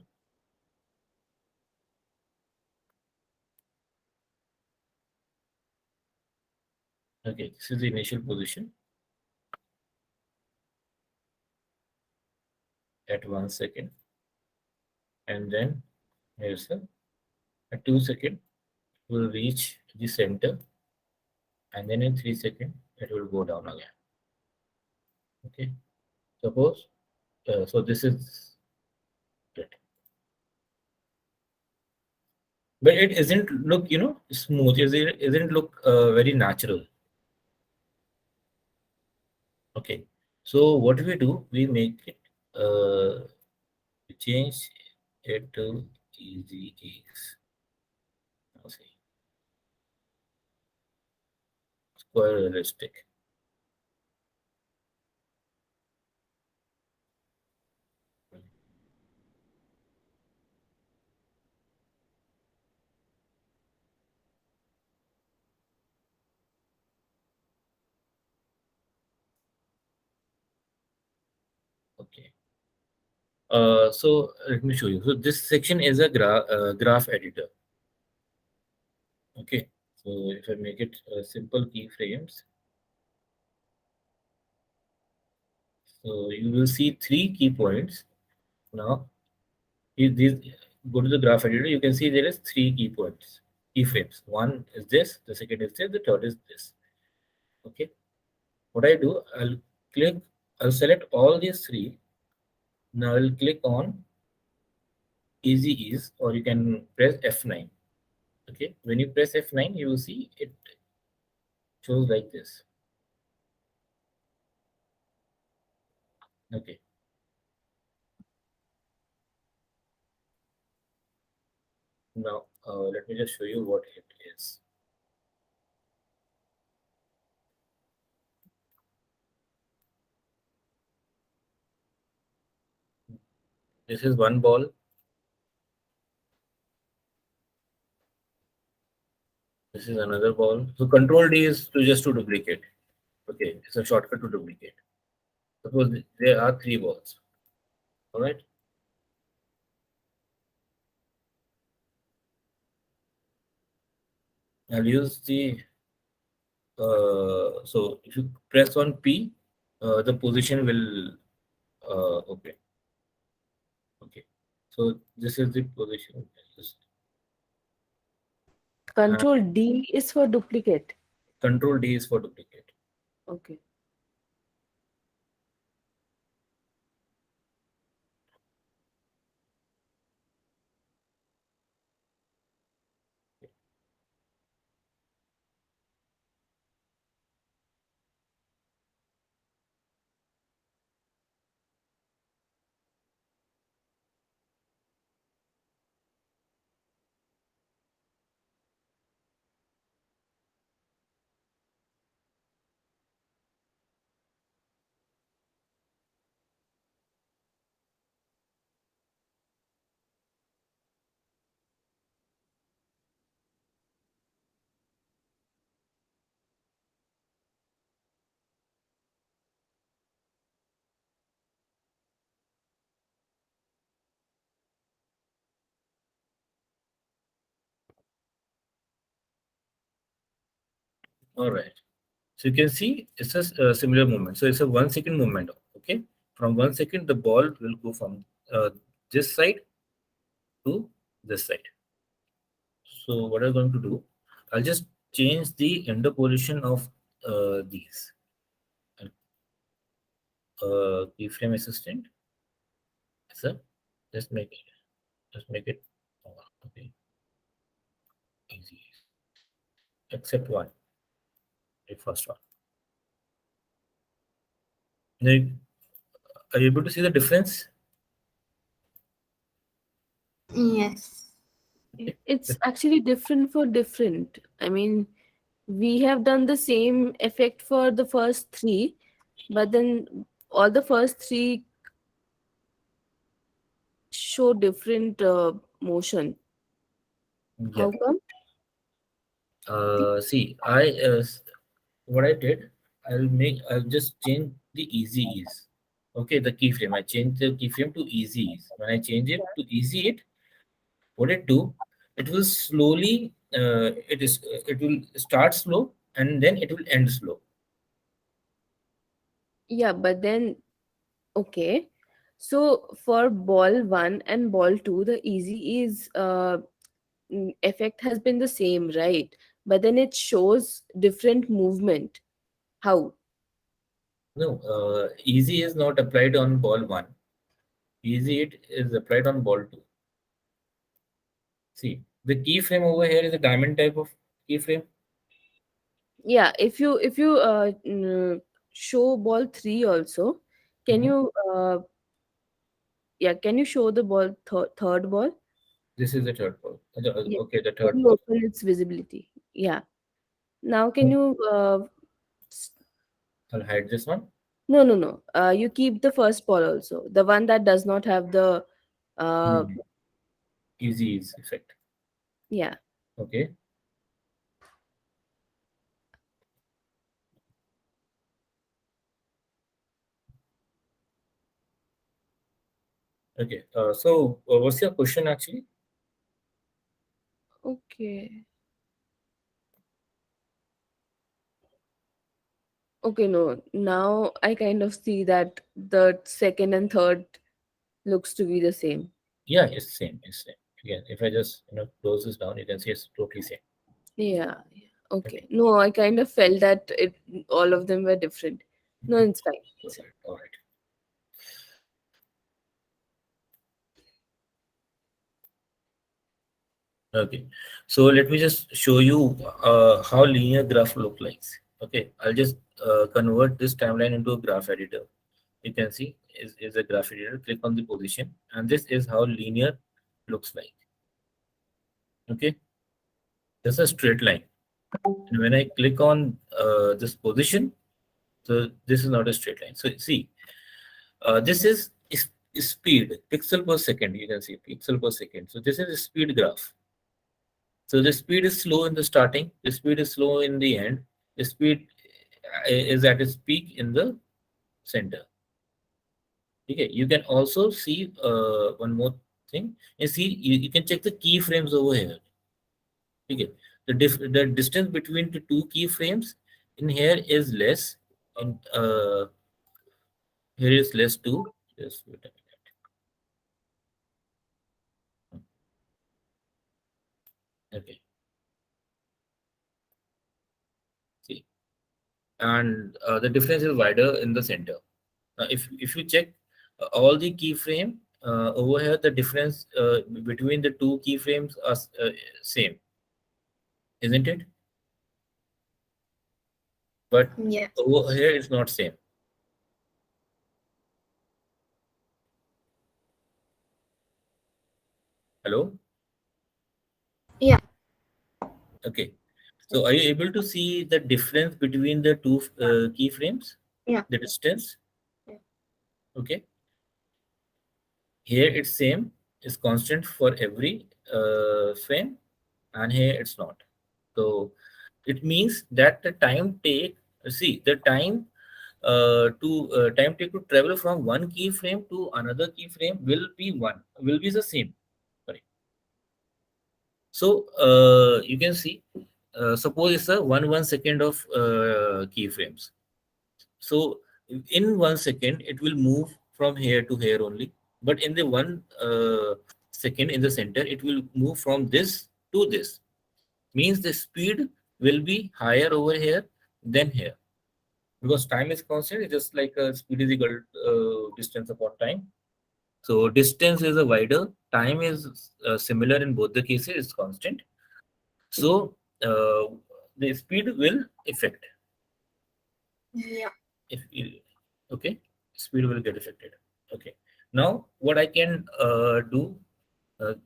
Okay, this is the initial position at 1 second, and then here's the at 2 second will reach the center, and then in 3 second it will go down again. Okay, suppose so this is it, but it isn't look smooth. Isn't look very natural. Okay, so what we do, we make it we change it to easy ease. Now see, square realistic. Okay. So let me show you. So this section is a graph editor. Okay. So if I make it simple keyframes, so you will see three key points. Now, if these go to the graph editor, you can see there is three key points, keyframes. One is this, the second is this, the third is this. Okay. What I do, I'll select all these three. Now I'll click on easy ease, or you can press F9. Okay. When you press F9, you will see it shows like this. Okay. Now, let me just show you what it is. This is one ball. This is another ball. So Control D is to just to duplicate. Okay, it's a shortcut to duplicate. Suppose there are three balls. All right. I'll use the so if you press on P, the position will okay. Okay. So this is the position. And Control D is for duplicate. Control D is for duplicate. Okay. All right. So you can see it's a similar movement. So it's a 1 second movement. Okay. From 1 second, the ball will go from this side to this side. So what I'm going to do, I'll just change the ender position of these. keyframe assistant. So just make it okay, easy, except one, the first one. Now, are you able to see the difference? Yes. It's actually different for different. I mean, we have done the same effect for the first three, but then all the first three show different motion. Yeah. How come? See, what I did, I'll just change the easy ease. Okay, the keyframe. I changed the keyframe to easy ease. When I change it to easy it, what it do? It will slowly. It will start slow and then it will end slow. Yeah, but then okay. So for ball one and ball two, the easy is effect has been the same, right? But then it shows different movement. How? No, easy is not applied on ball one. Easy it is applied on ball two. See, the keyframe over here is a diamond type of keyframe. Yeah, if you show ball three also, can Mhm. you yeah, can you show the ball third ball? This is the third ball. Yeah. Okay, the Can third you ball. open its visibility? Yeah. Now can you s- I'll hide this one. no. You keep the first ball also. The one that does not have the uh Hmm. Easy is effect. yeah. Okay. Okay. So what's your question actually? Okay. Okay, no. Now I kind of see that the second and third looks to be the same. Yeah, it's same. It's same. Again, if I just close this down, you can see it's totally same. Yeah. Yeah. Okay. Okay. No, I kind of felt that it all of them were different. No, Mhm. it's fine. All It's fine. right. All right. Okay. So let me just show you how linear graph look like. Okay. I'll just convert this timeline into a graph editor. You can see is a graph editor. Click on the position, and this is how linear looks like. Okay. There's a straight line. And when I click on this position, so this is not a straight line. So see, this is speed, pixel per second. You can see pixel per second. So this is a speed graph. So the speed is slow in the starting, the speed is slow in the end, the speed is at its peak in the center. Okay, you can also see one more thing. You can check the keyframes over here. Okay, the distance between the two keyframes in here is less. In here is less too. Just wait a minute. Okay, see, and the difference is wider in the center. If you check all the keyframe over here, the difference between the two keyframes are same, isn't it? But Yes. over here it's not same. Hello. Yeah. Okay. So are you able to see the difference between the two keyframes? Yeah. The distance. Yeah. Okay. Here it's same. It's constant for every frame, and here it's not. So it means that the time take. See the time take to travel from one keyframe to another keyframe will be the same. Sorry. So you can see, suppose it's a 1 second of keyframes. So in 1 second, it will move from here to here only. But in the 1 second in the center, it will move from this to this. Means the speed will be higher over here than here. because time is constant. It's just like speed is equal distance upon time. So distance is a wider. Time is similar in both the cases. It's constant. So the speed will affect. Yeah. If okay, speed will get affected. Okay. Now what I can do.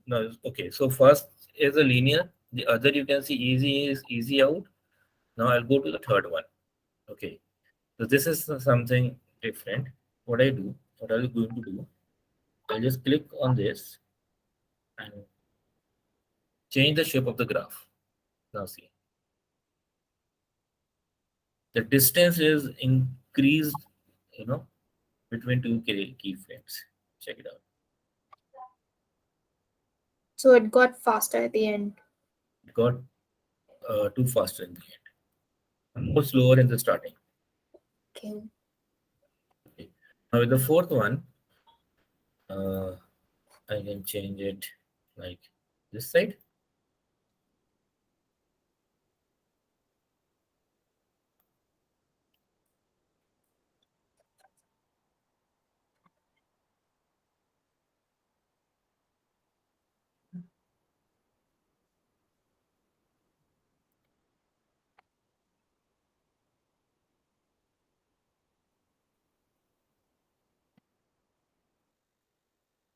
No, okay. So first is a linear. The other you can see easy is easy out. Now I'll go to the third one. Okay. So this is something different. What I do, what I'm going to do, I'll just click on this and change the shape of the graph. Now see, the distance is increased, between two keyframes. Check it out. So it got faster at the end. It got too faster in the end, more slower in the starting. Okay. Okay. Now with the fourth one, uh, I can change it like this side.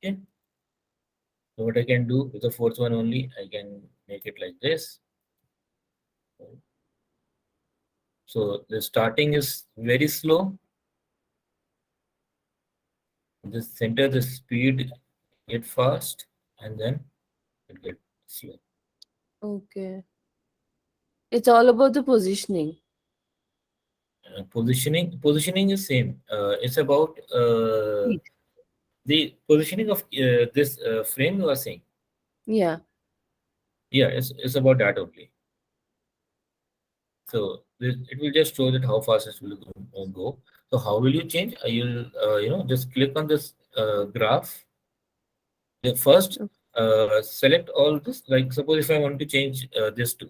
Okay. So what I can do with the fourth one only, I can make it like this. So the starting is very slow. The center, the speed get fast, and then it get slow. Okay. It's all about the positioning. Positioning is same. It's about Speed. the positioning of this frame you are saying. Yeah. Yeah, it's about that only. So it will just show that how fast it will go. So how will you change? You'll just click on this graph. First, o- select all this. Like suppose if I want to change this to,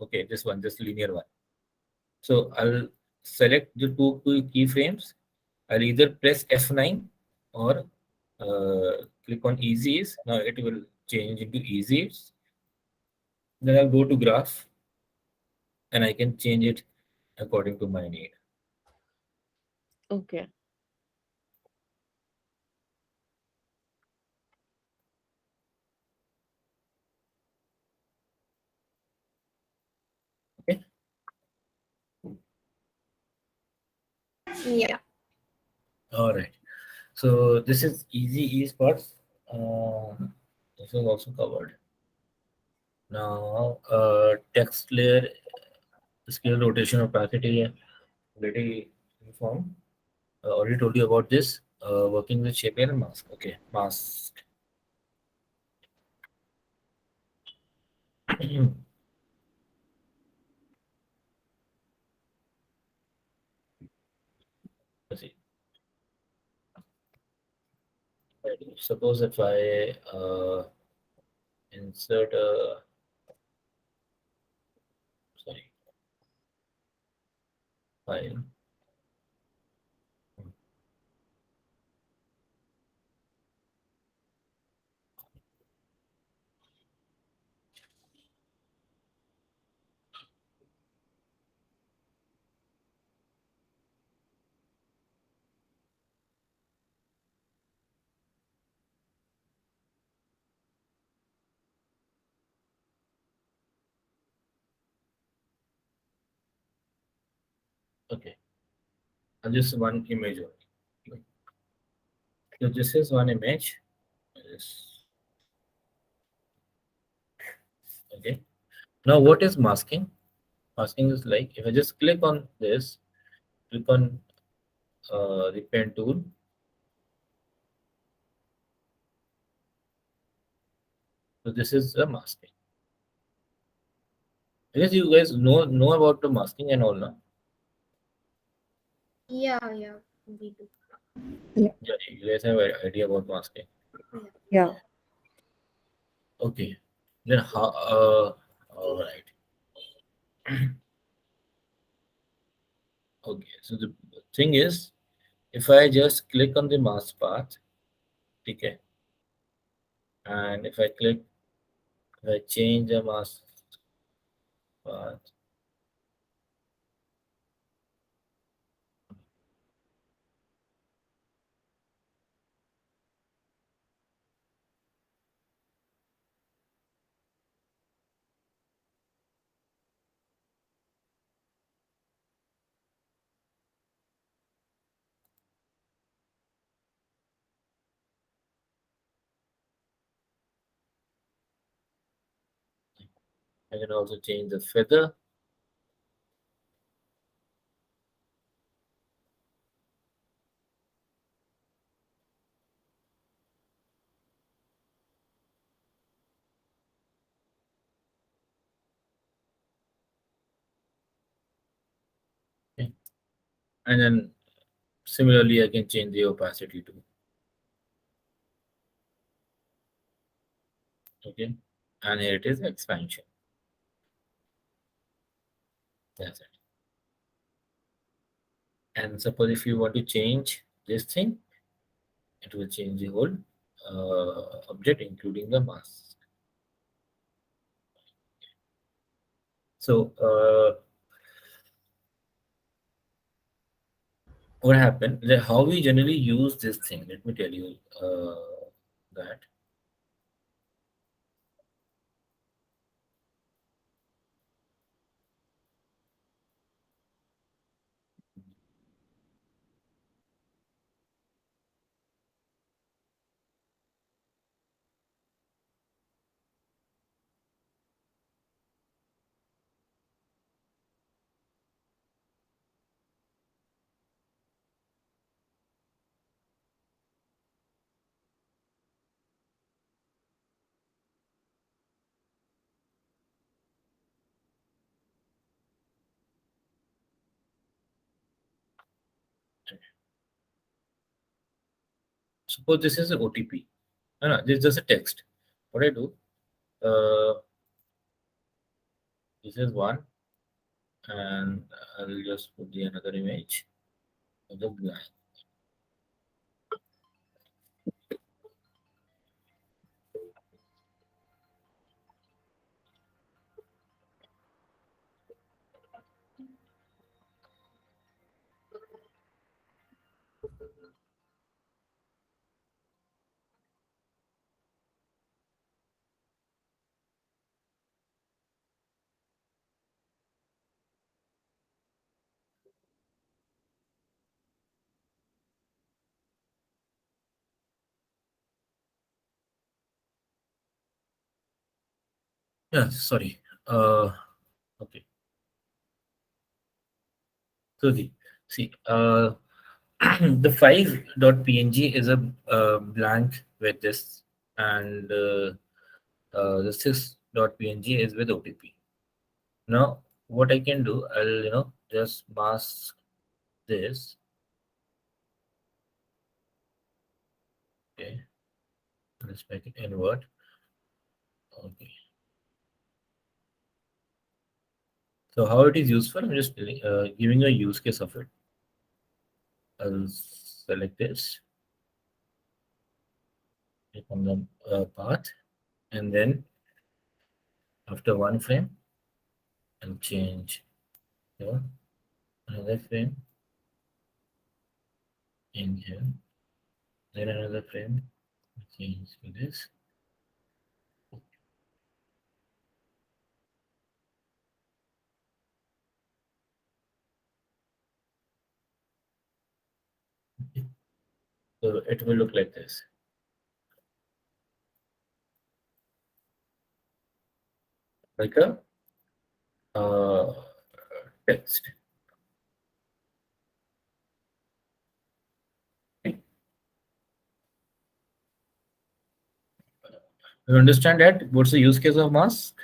okay, this one, this linear one. So I'll select the two keyframes. I'll either press F9 or click on easy ease. Now it will change into easy ease. Then I'll go to graph and I can change it according to my need. Okay. Okay. Yeah. All right. So this is easy ease parts. This is also covered. Now text layer, scale, rotation, opacity, already informed. Already told you about this. Working with shape layer and mask. Okay, mask. Let's see. Suppose if I insert a sorry file. Okay, and just one image only. So this is one image. This- Okay. Now what is masking? Masking is like if I just click on this, click on the pen tool. So this is the masking. I guess you guys know about the masking and all, no? Yeah. Yeah. We do. Yeah, you guys have an idea about masking. Yeah. Okay. Then how? All right. Okay, so the thing is, if I just click on the mask path, okay, and if I change the mask path, I can also change the feather. Okay. And then similarly, I can change the opacity too. Okay, and here it is expansion. That's it. And suppose if you want to change this thing, it will change the whole object, including the mask. So what happened? How we generally use this thing? Let me tell you that. Suppose this is an OTP. No, no, this is just a text. What I do? Uh, this is one, and I'll just put the another image of the blank. Yeah, sorry. Okay. So the see the 5.png is a blank with this, and the 6.png is with OTP. Now, what I can do, I'll just mask this. Okay, let's make it invert. Okay. So how it is useful? I'm just giving a use case of it. I'll select this, click on the path, and then after one frame, I'll change another frame in here, then another frame, change to this. So it will look like this. Like a uh, text. You understand that? What's the use case of mask?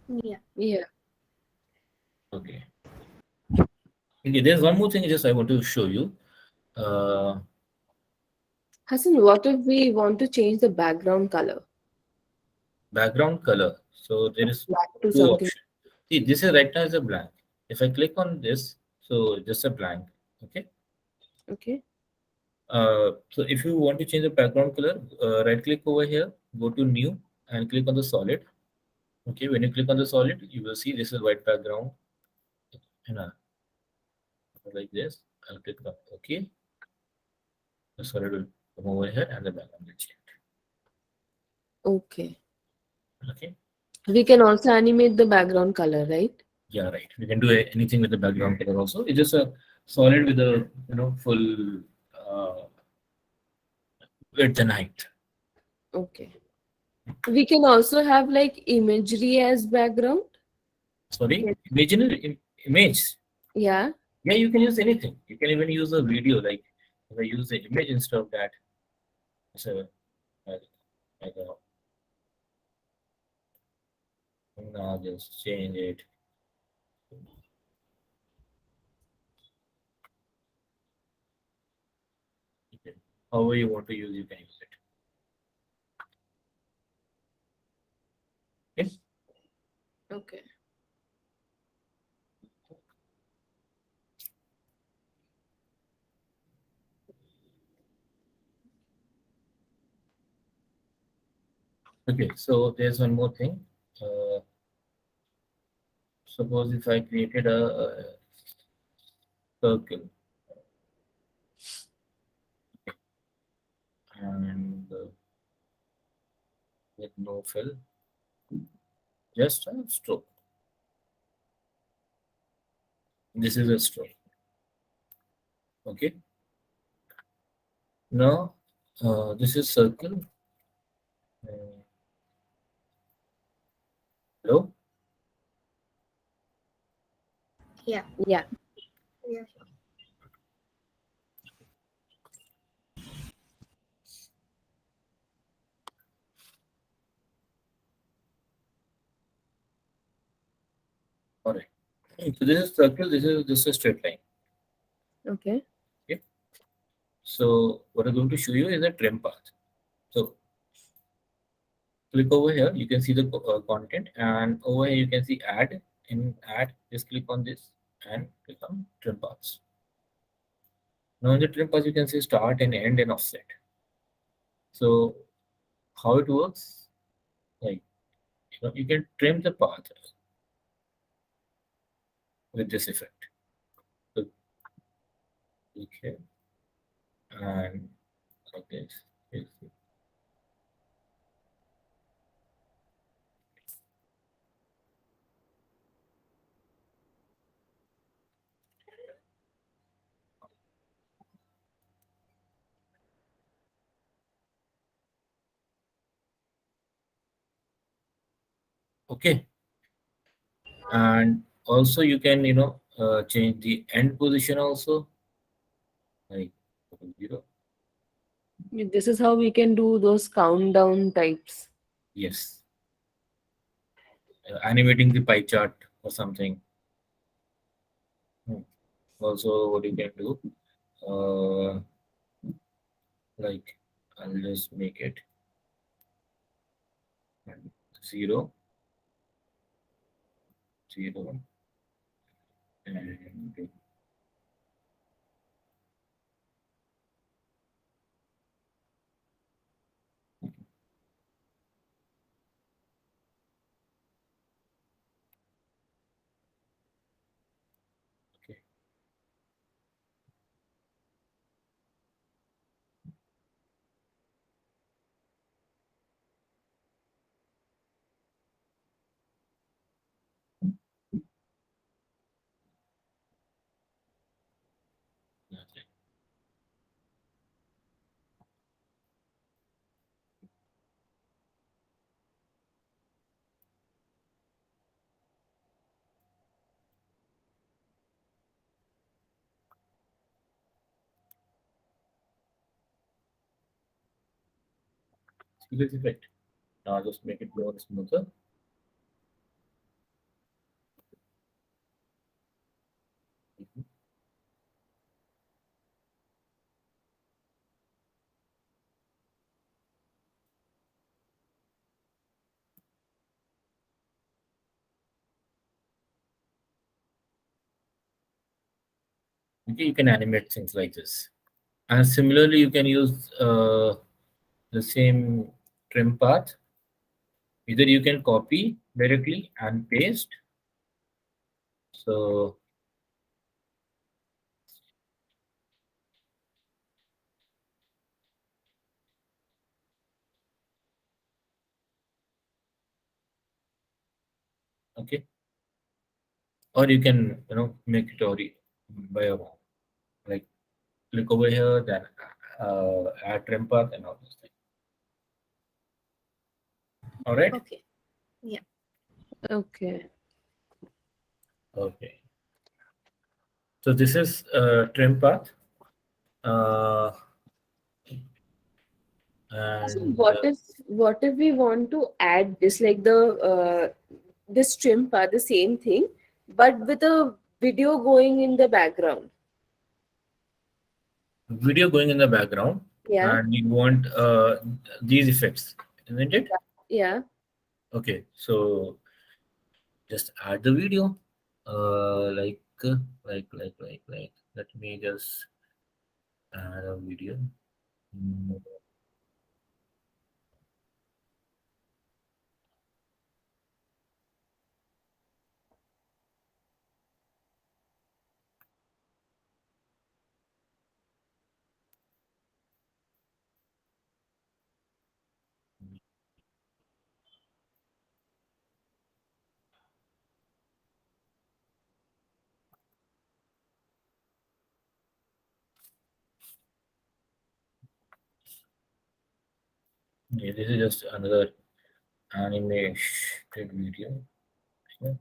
Yeah. Yeah. Okay. Okay, there's one more thing just I want to show you. Uh, Hassan, what if we want to change the background color? Background color. So there is Black to two something. options. See, this is right now is a blank. If I click on this, so just a blank. Okay. Okay. So if you want to change the background color, right click over here, go to new and click on the solid. Okay, when you click on the solid, you will see this is white background. And like this, I'll click on OK. The solid will come over here and the background will change. Okay. Okay. We can also animate the background color, right? Yeah, right. We can do anything with the background color also. It's just a solid with a full width and height. Okay. We can also have like imagery as background. Sorry, Yes. image. Yeah. Yeah, you can use anything. You can even use a video. Like if I use the image instead of that, it's a like, like a, now just change it. Okay. However you want to use, you can use it. Okay. Okay. Okay. So there's one more thing. Uh, Suppose if I created a circle and with no fill, just a stroke. This is a stroke. Okay. Now this is circle. Uh, Hello. Yeah. Yeah. Yeah. All right. So this is circle. This is just a straight line. Okay. Okay. So what I'm going to show you is a trim path. So click over here. You can see the content, and over here you can see add. In add, just click on this and click on trim paths. Now in the trim paths, you can see start and end and offset. So how it works? Like you can trim the path with this effect. So okay, and like this. Yes. Okay, and also you can change the end position also, like 0. This is how we can do those countdown types. Yes, animating the pie chart or something. Hmm. Also, what you can do, uh, like I'll just make it 0, 0, and okay. That's it. See this effect. Now I'll just make it more smoother. Mhm. Okay, you can animate things like this. And similarly, you can use the same trim path. Either you can copy directly and paste. So okay, or you can make it by your own. Like click over here, then add trim path and all those things. All right. Okay. Yeah. Okay. Okay. So this is trim path, uh, So and what if we want to add this, like this trim part, the same thing, but with a video going in the background? video going in the background, Yeah. and you want these effects, isn't it? Yeah. Okay, so just add the video, like. Let me just add a video. Mm, Yeah, this is just another animated video. Yeah.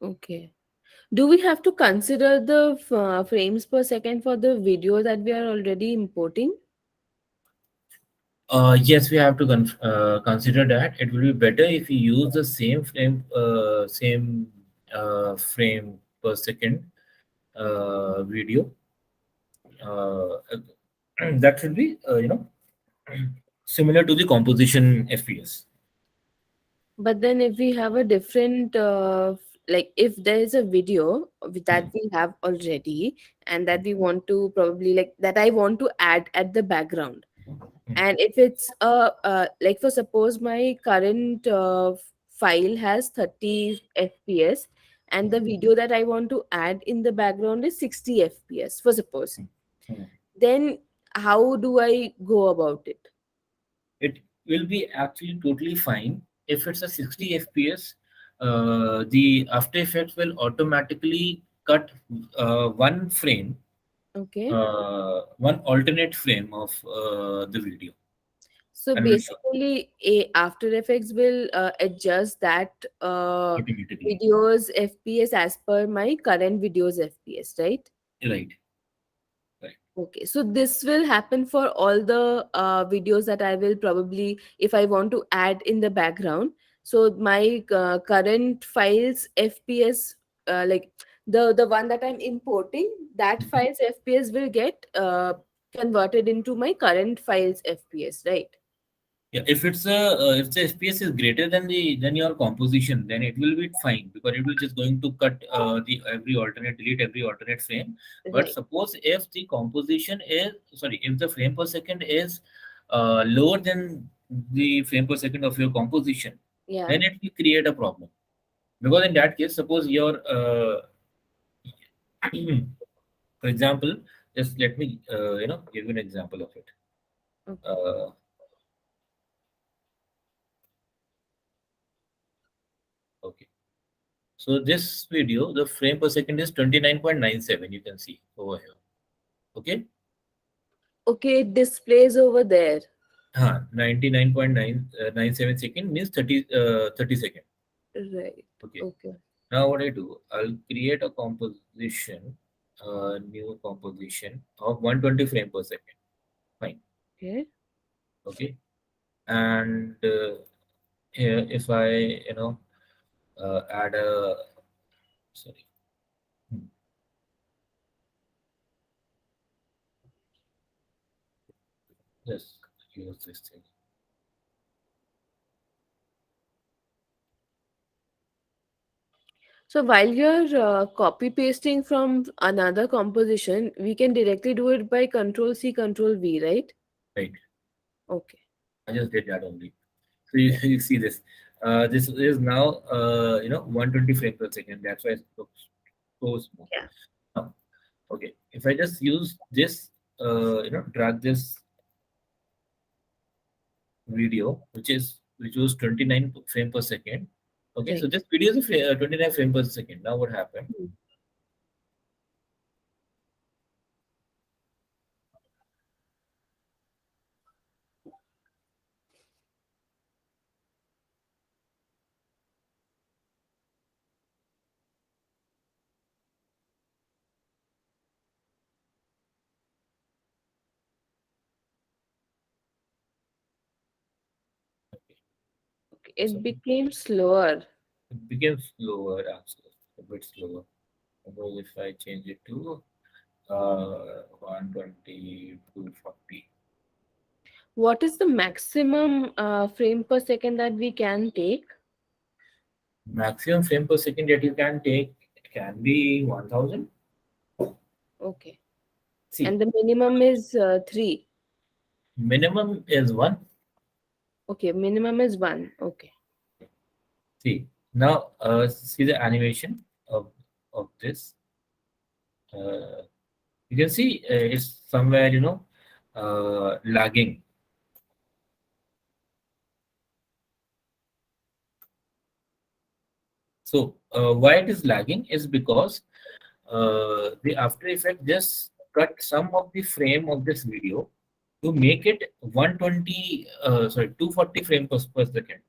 Okay. Do we have to consider the frames per second for the video that we are already importing? Yes, we have to consider that. It will be better if you use the same frame per second video. Uh, that should be similar to the composition FPS. But then if we have a different, like if there is a video that we have already and that we want to probably, like that I want to add at the background, and if it's like for suppose my current file has 30 fps and the video that I want to add in the background is 60 fps for suppose, Hmm. then how do I go about it? It will be actually totally fine if it's a 60 fps. The After Effects will automatically cut one frame, Okay. one alternate frame of the video, So and will show basically, After Effects will adjust that automatically. video's FPS as per my current video's FPS, right? Right, right. Okay, so this will happen for all the videos that I will probably, if I want to add in the background. So my current file's FPS, like the one that I'm importing, that file's FPS will get converted into my current file's FPS, right? Yeah, if the FPS is greater than your composition, then it will be fine because it will just going to cut the every alternate delete every alternate frame. But Right. suppose if the composition is sorry, if the frame per second is lower than the frame per second of your composition, Yeah. then it will create a problem. Because in that case, suppose your for example, just let me give you an example of it. Okay. Uh, okay. So this video, the frame per second is 29.97. You can see over here. Okay. Okay, it displays over there. 99.997 second means 30 second. Right. Okay. Okay. Now what I do, I'll create a composition, new composition of 120 frame per second. Fine. Okay. Okay. And here if I, add a, sorry, hmm, just use this thing. So while you're copy pasting from another composition, we can directly do it by Control C, Control V, right? Right. Okay. I just did that only. So you, Yeah. you see this. This is now 120 frames per second. That's why it looks so small. Yeah. Now, okay, if I just use this, drag this video, which was 29 frame per second. Okay, so Right. this video is 29 frame per second. Now what happened? Hmm. Okay. So It became slower. it became slower, actually, a bit slower. Suppose if I change it to 120 to 40. What is the maximum frame per second that we can take? Maximum frame per second that you can take can be 1000. Okay. See, And the minimum is 3. minimum is 1. Okay. Minimum is 1. Okay. See, now see the animation of this. Uh, you can see it's somewhere, lagging. So why it is lagging is because the After Effects just cut some of the frame of this video to make it 240 frame per second.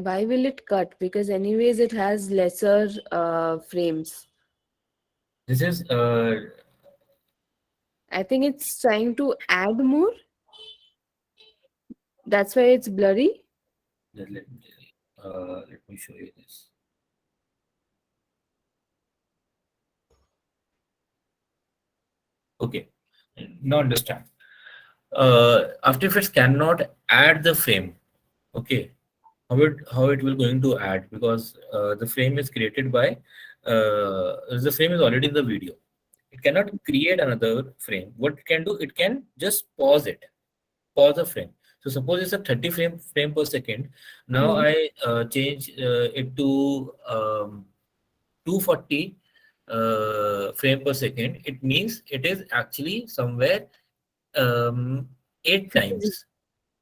Why will it cut? Because anyways, it has lesser frames. This is I think it's trying to add more. That's why it's blurry. let me show you this. Okay, now understand. After Effects cannot add the frame. Okay, how it will going to add, because the frame is created by the frame is already in the video. It cannot create another frame. What it can do, it can just pause the frame. So suppose it's a 30 frame per second. Now Hmm. I change it to 240 frame per second. It means it is actually somewhere 8 times.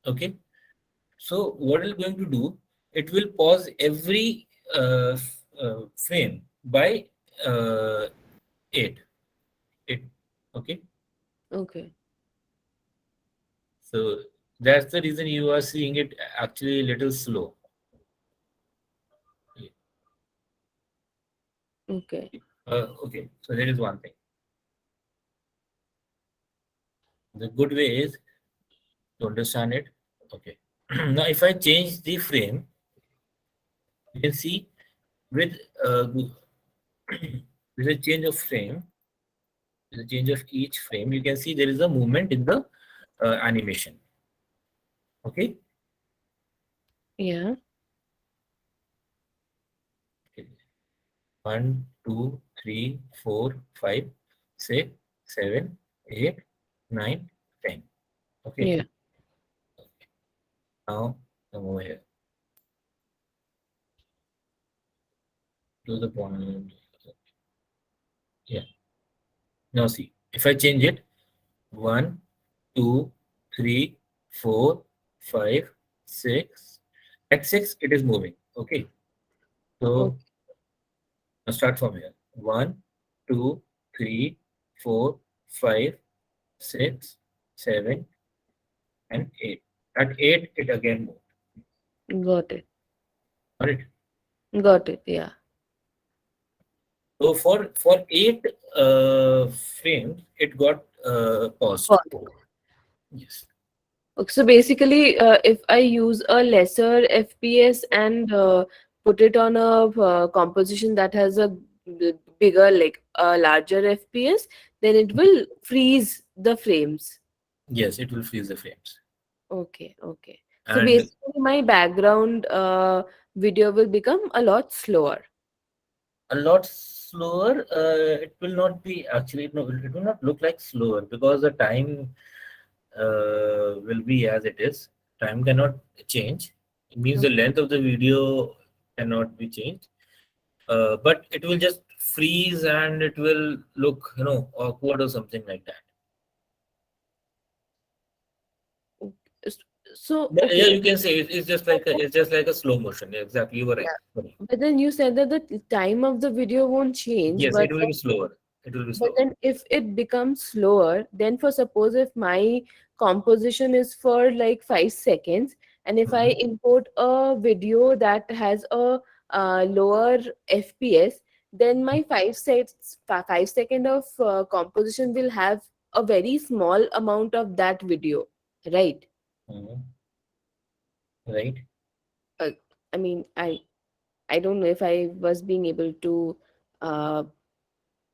Okay, so what it's going to do, it will pause every frame by 8. It Okay, Okay. so that's the reason you are seeing it actually a little slow. Okay. Okay, so there is one thing. The good way is to understand it. Okay, now if I change the frame, you can see with with a change of frame, with a change of each frame, you can see there is a movement in the animation. Okay. Yeah. Okay. 1, 2, 3, 4, 5, 6, 7, 8, 9, 10. Okay. Yeah. Now come over here to the point. Yeah. Now see, if I change it, 1, 2, 3, 4, 5, 6. At 6, it is moving. Okay. So Okay. now start from here. 1, 2, 3, 4, 5, 6, 7, and 8. At 8, it again moved. Got it. Got it? Got it. Yeah. So for 8 frames, it got paused. Got it. Yes. Okay, so basically, if I use a lesser FPS and put it on a composition that has a bigger, like a larger FPS, then it will freeze the frames. Yes, it will freeze the frames. Okay, okay. So And basically, my background video will become a lot slower. a lot slower. It will not be actually, no, it will not look like slower because the time will be as it is. Time cannot change. It means the length of the video cannot be changed. But it will just freeze and it will look, awkward or something like that. S- So, But yeah, okay. you can say it's just like a slow motion. Yeah, exactly, you were right. Yeah. Sorry. But then you said that the time of the video won't change, Yes, it will be slower. It will be but slower. then if it becomes slower, then for suppose if my composition is for like 5 seconds, and if I Mhm. import a video that has a lower FPS, then my 5 second of composition will have a very small amount of that video, right? Mhm. Right. Uh, I mean, I don't know if I was being able to uh,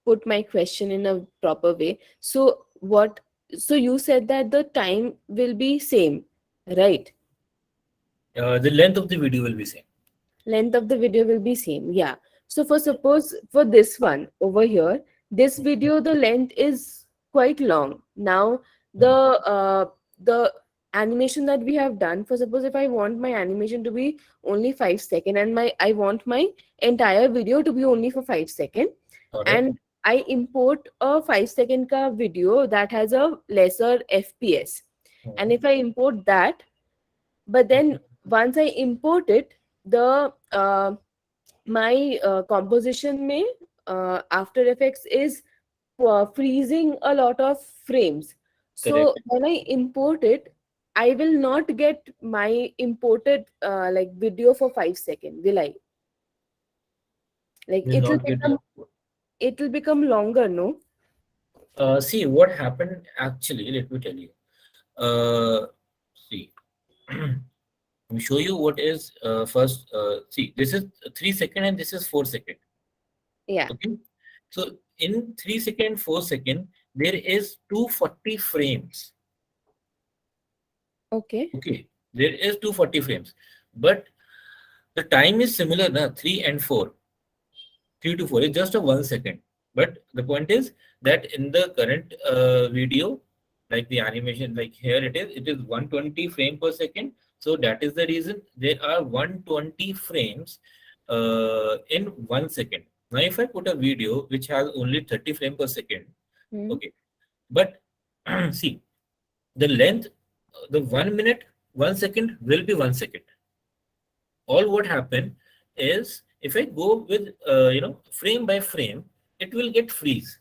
put my question in a proper way. So what? So you said that the time will be same, right? The length of the video will be same. Length of the video will be same. Yeah. So for suppose for this one over here, this video the length is quite long. Now Mhm. the animation that we have done, for suppose if I want my animation to be only 5 second, and my I want my entire video to be only for 5 second, All right. and I import a 5 second ka video that has a lesser FPS. And Mhm. if I import that, but then once I import it, the my composition may After Effects is freezing a lot of frames. So Correct. when I import it, I will not get my imported like video for 5 seconds, will I? Like Will not get your. it will become longer, no? See what happened actually. Let me tell you. See. Let me show you what is first. See, this is 3 second and this is 4 second. Yeah. Okay. So in 3 second, 4 second, there is 240 frames. Okay. Okay. There is 240 frames, but the time is similar, na 3 and 4. 3 to 4 is just a 1 second. But the point is that in the current video, like the animation, like here it is 120 frame per second. So that is the reason there are 120 frames in 1 second. Now, if I put a video which has only 30 frame per second, Hmm. okay, but see the length, the 1 minute, 1 second will be 1 second. All what happen is if I go with frame by frame, it will get freeze.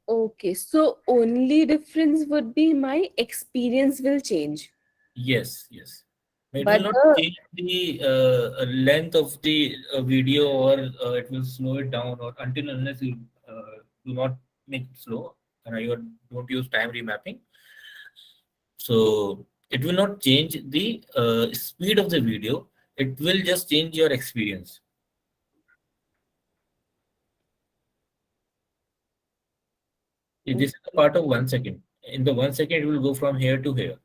Okay. So only difference would be my experience will change. Yes, yes. It will But not the change the length of the video, or it will slow it down, or until unless you do not make it slow and don't use time remapping. So it will not change the speed of the video. It will just change your experience. See, this is a part of 1 second. In the 1 second, it will go from here to here.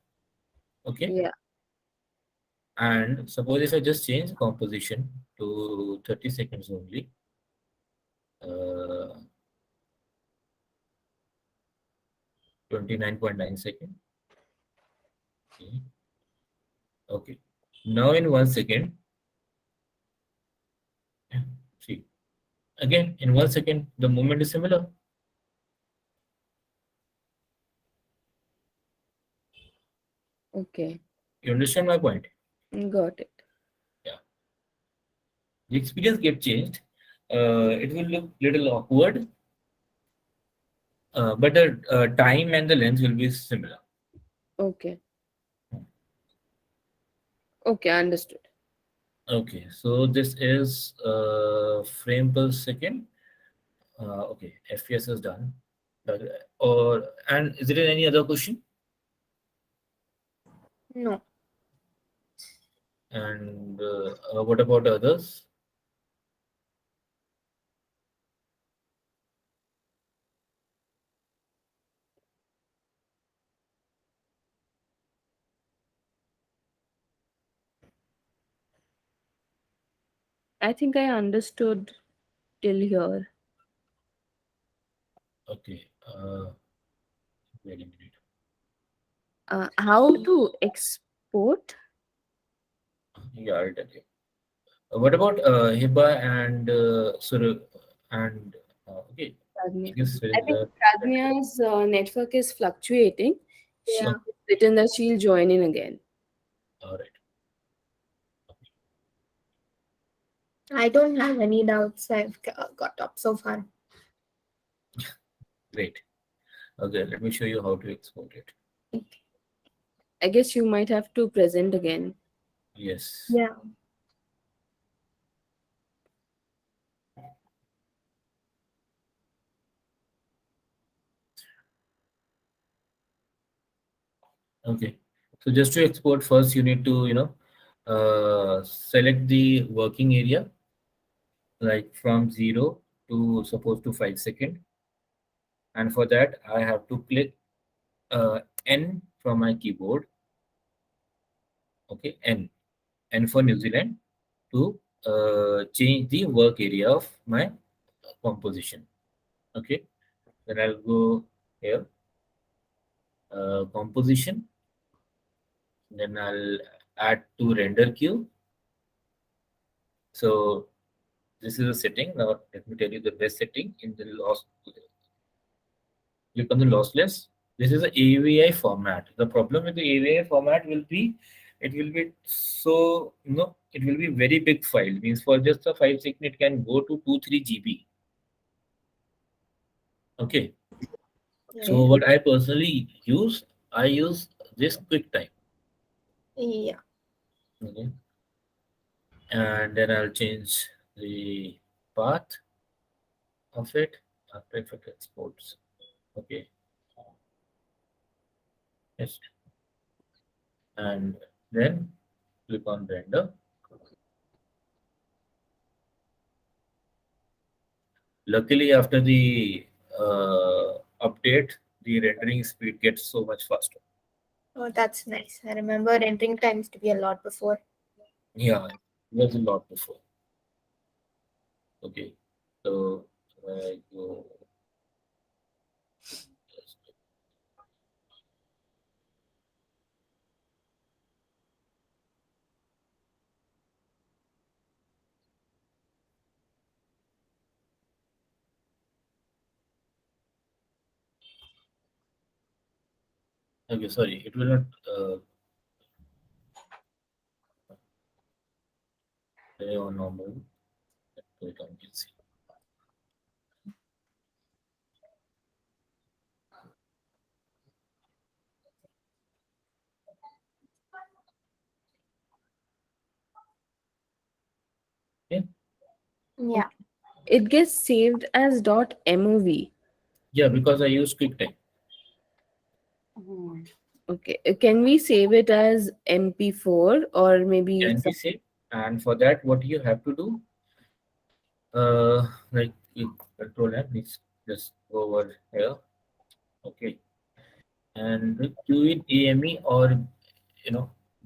Okay. yeah. And suppose if I just change the composition to 30 seconds only, uh, 29.9 second. Okay. Okay. Now in 1 second, see, again in 1 second, the movement is similar. Okay. You understand my point? Got it. Yeah. The experience get changed. It will look little awkward, but the time and the length will be similar. Okay. Okay, understood. Okay, so this is frame per second. Okay, FPS is done. Or and is there any other question? No. And what about others? I think I understood till here. Okay. Wait a minute. How to export? Yeah, I'll tell you. What about Hiba and and okay, I Pragnya. guess there I is think a Pragnya's network is fluctuating. She Yeah. okay. written that she'll join in again. All right. I don't have any doubts. I've got up so far. Great. Okay, let me show you how to export it. I guess you might have to present again. Yes. Yeah. Okay. So just to export first, you need to, select the working area, like from 0 to suppose to 5 second. And for that, I have to click N from my keyboard. Okay, N for New Zealand to change the work area of my composition. Okay, then I'll go here, composition. Then I'll add to render queue. So this is a setting. Now let me tell you the best setting in the loss. Click on the lossless. This is a AVI format. The problem with the AVI format will be, it will be so, it will be very big file. Means for just a 5 second, it can go to 2-3 GB. Okay. Yeah. So Okay. what I personally use, I use this QuickTime. Yeah. Okay. And then I'll change the path of it after it exports. Okay. Yes. And then click on render. Luckily, after the update, the rendering speed gets so much faster. Oh, that's nice. I remember entering times to be a lot before. Yeah, it was a lot before. Okay, so I go. Okay, sorry, it will not play on normal. Click on PC. Okay, Yeah. It gets saved as .mov. yeah, because I use QuickTime. Okay. Can we save it as MP4 or maybe Can be saved, and for that, what you have to do, like control F, please just go over here. Okay, and do it AME or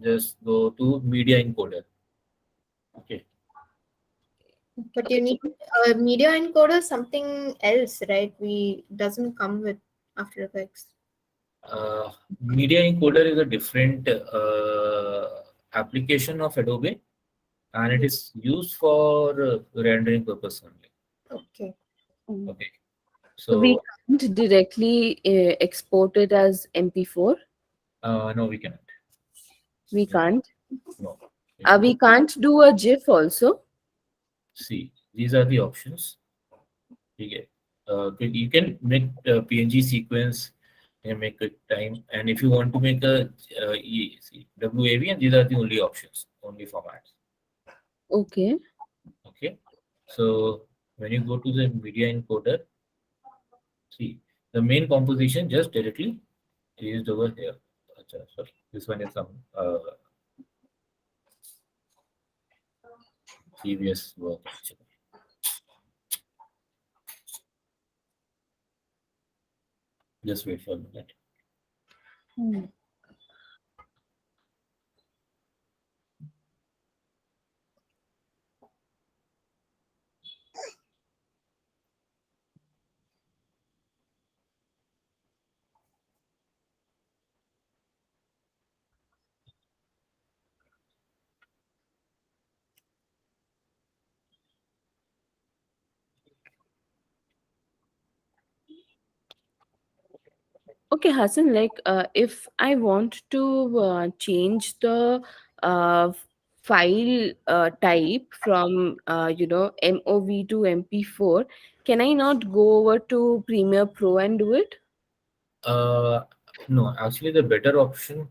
just go to media encoder. Okay. But you need a media encoder, something else, right? We doesn't come with After Effects. Media encoder is a different application of Adobe, and it is used for rendering purpose only. Okay. Okay. so we So can't directly export it as MP4? no, we cannot. We Yeah, can't. no. We cannot. We can't do a GIF also. See, these are the options. Okay. You can make PNG sequence, you can make a time, and if you want to make a WAV, and these are the only options, only formats. Okay. Okay. So when you go to the media encoder, see the main composition just directly is over here. Acha, sorry, this one is some previous work actually. Just wait for a minute. Okay, Hassan, like if I want to change the uh, file type from MOV to MP4, can I not go over to Premiere Pro and do it? Uh, no, actually the better option.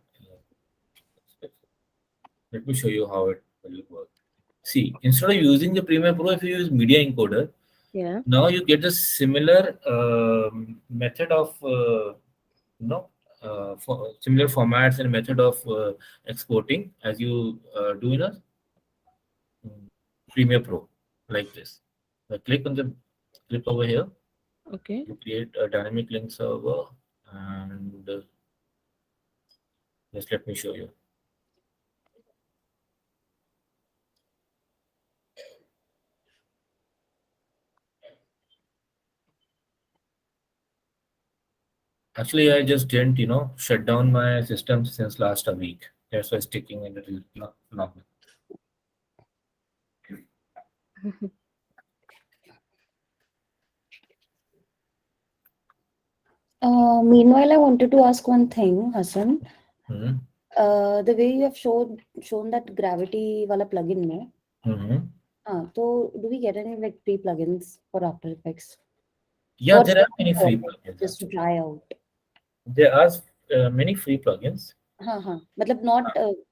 Let me show you how it will work. See, instead of using the Premiere Pro, if you use Media Encoder, Yeah. now you get a similar method of similar formats and method of exporting as you do in a Premiere Pro, like this. Click on the click over here. Okay. You create a dynamic link server, and just let me show you. Actually, I just didn't, shut down my system since last a week. That's why it's sticking in the no. Meanwhile, I wanted to ask one thing, Hassan. Mm-hmm. The way you have shown that gravity wala plugin mein, Mm-hmm. so do we get any like free plugins for After Effects? Yeah, What's there the are many free offer plugins just to actually. try out? There are many free plugins. हाँ हाँ मतलब not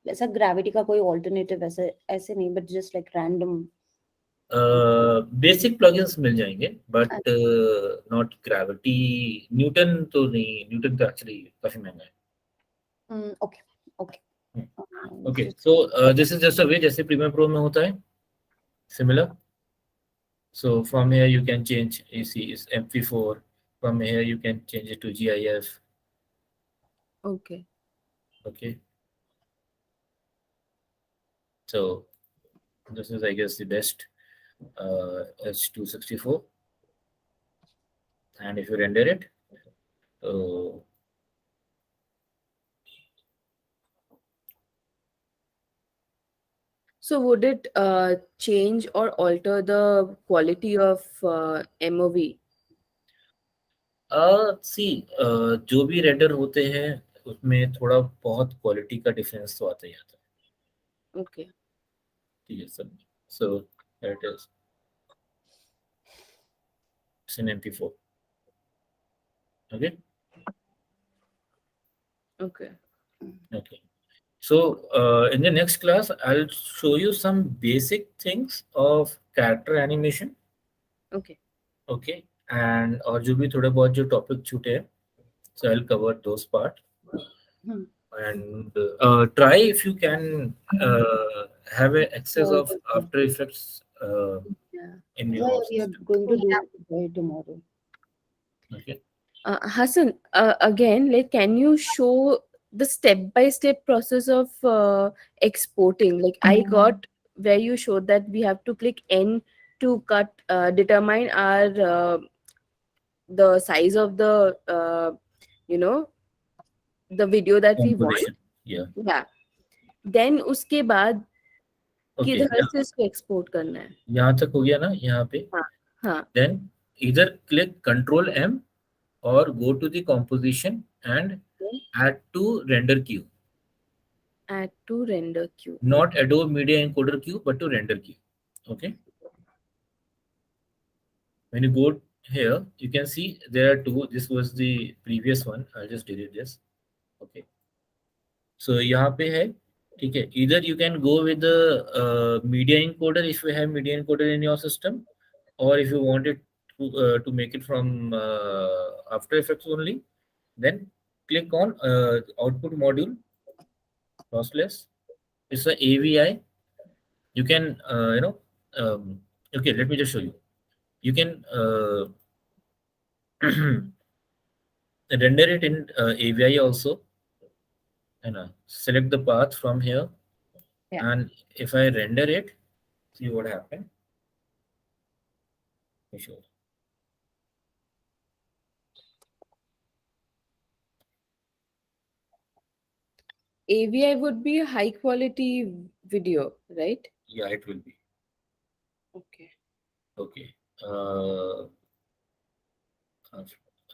ऐसा gravity का कोई alternative ऐसे ऐसे नहीं but just like random. Basic plugins मिल जाएंगे बट नॉट ग्रेविटी न्यूटन तो नहीं न्यूटन तो एक्चुअली काफी महंगा है Okay, okay. Okay Just so this is just a way जैसे प्रीमियर प्रो में होता है similar so from here you can change AC is MP4 from here you can change it to GIF Okay. okay so this is I guess the best H264 and if you render it uh, So would it change or alter the quality of MOV? सी जो भी render होते हैं उसमें थोड़ा बहुत quality का difference तो आता ही आता है Okay. ठीक है sir so it is in MP4 okay Okay. okay so in the next class I'll show you some basic things of character animation Okay. okay and और जो भी थोड़े बहुत जो टॉपिक छूटे हैं so I'll cover those part Hmm. and try if you can have a access All of the After Effects Yeah. in yeah, your we are system. going to do Yeah. it by tomorrow. Okay. Hassan, again, like, can you show the step-by-step process of exporting? Like, I got where you showed that we have to click N to determine our the size of the you know the video that we want. Composition. Yeah. Yeah. Then उसके बाद Okay. किधर से इसको export करना है? यहाँ तक हो गया ना यहाँ पे हाँ. हाँ. then either click Control M or go to the composition and add to render queue. Add to render queue. Not Adobe Media Encoder queue, but to render queue. Okay. When you go here, you can see there are two. This was the previous one. I'll just delete this. Okay. So यहाँ पे है ठीक है either you can go with the media encoder if you have media encoder in your system or if you want it to make it from After Effects only then click on output module lossless it's a AVI you can okay let me just show you you can render it in AVI also and select the path from here Yeah. and if I render it see what happened let me show you. AVI would be a high quality video, right? Yeah, it will be. Okay. Okay.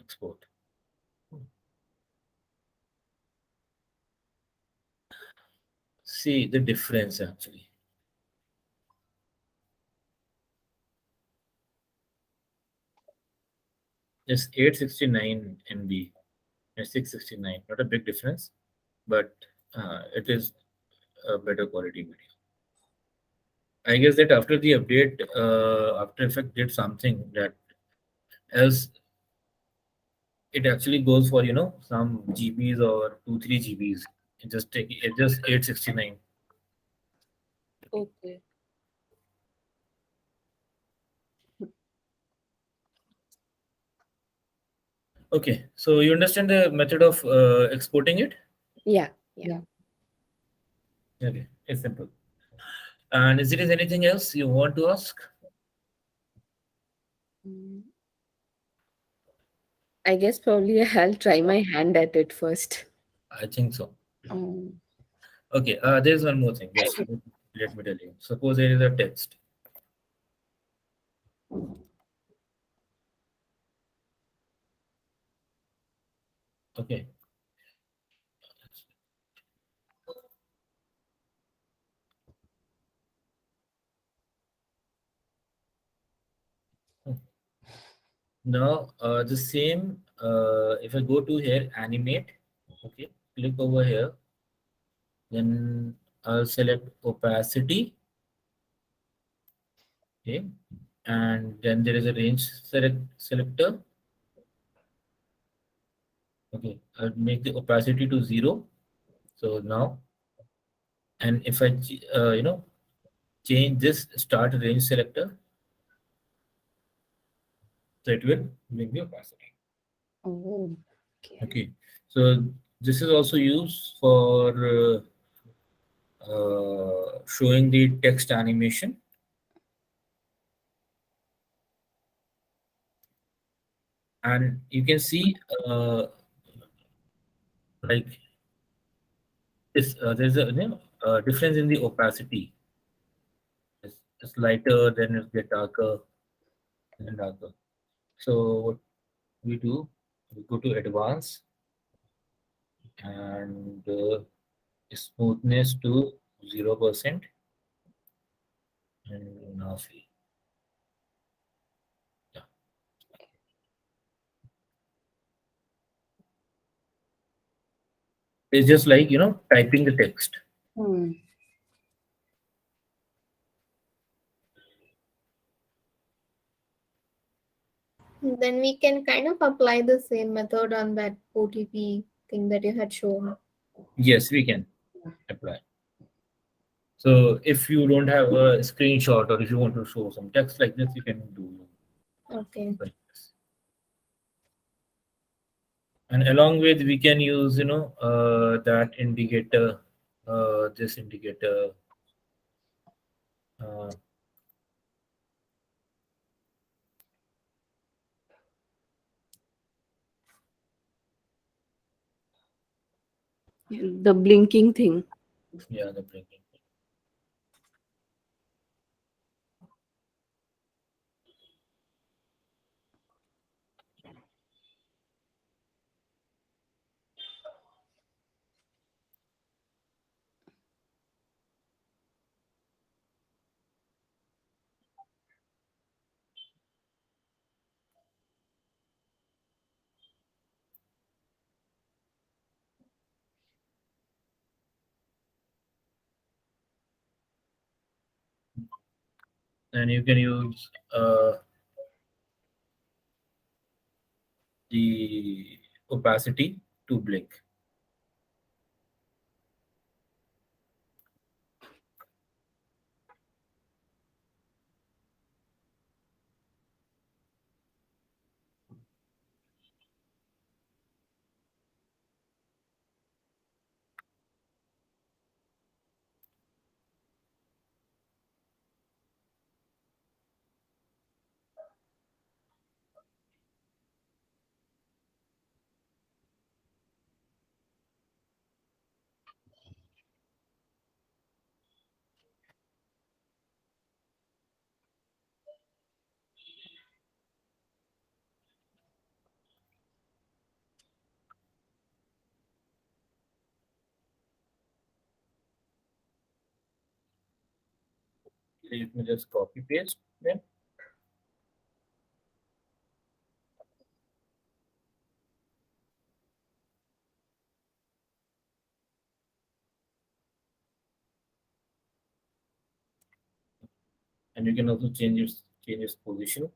Export. see the difference actually. It's 869 MB and 669. Not a big difference, but it is a better quality video. I guess that after the update, After Effects did something that else it actually goes for some GBs or 2-3 GBs. It just 869. Okay. Okay, so you understand the method of exporting it? Yeah. Yeah. Okay, it's simple. And is there anything else you want to ask? Mm, I guess probably I'll try my hand at it first. I think so. Um, Okay, there's one more thing. Just let me tell you. Suppose there is a text. Okay. Now, the same, if I go to here, animate, okay, click over here, then I'll select opacity, okay, and then there is a range selector, okay, I'll make the opacity to 0. So now, and if I, change this start range selector, so it will make the opacity. oh, okay. Okay, so this is also used for showing the text animation, and you can see like this. There's a difference in the opacity. It's lighter, then it get darker and darker. So what we do, we go to advanced and smoothness to 0%, and now see. Yeah. It's just like typing the text. Hmm. Then we can kind of apply the same method on that OTP thing that you had shown. Yes, we can apply. So if you don't have a screenshot or if you want to show some text like this, you can do Okay. like this. And along with we can use that indicator, this indicator. Uh, The blinking thing. yeah, the blinking. And you can use the opacity to blink. let me just copy paste them. And you can also change its position,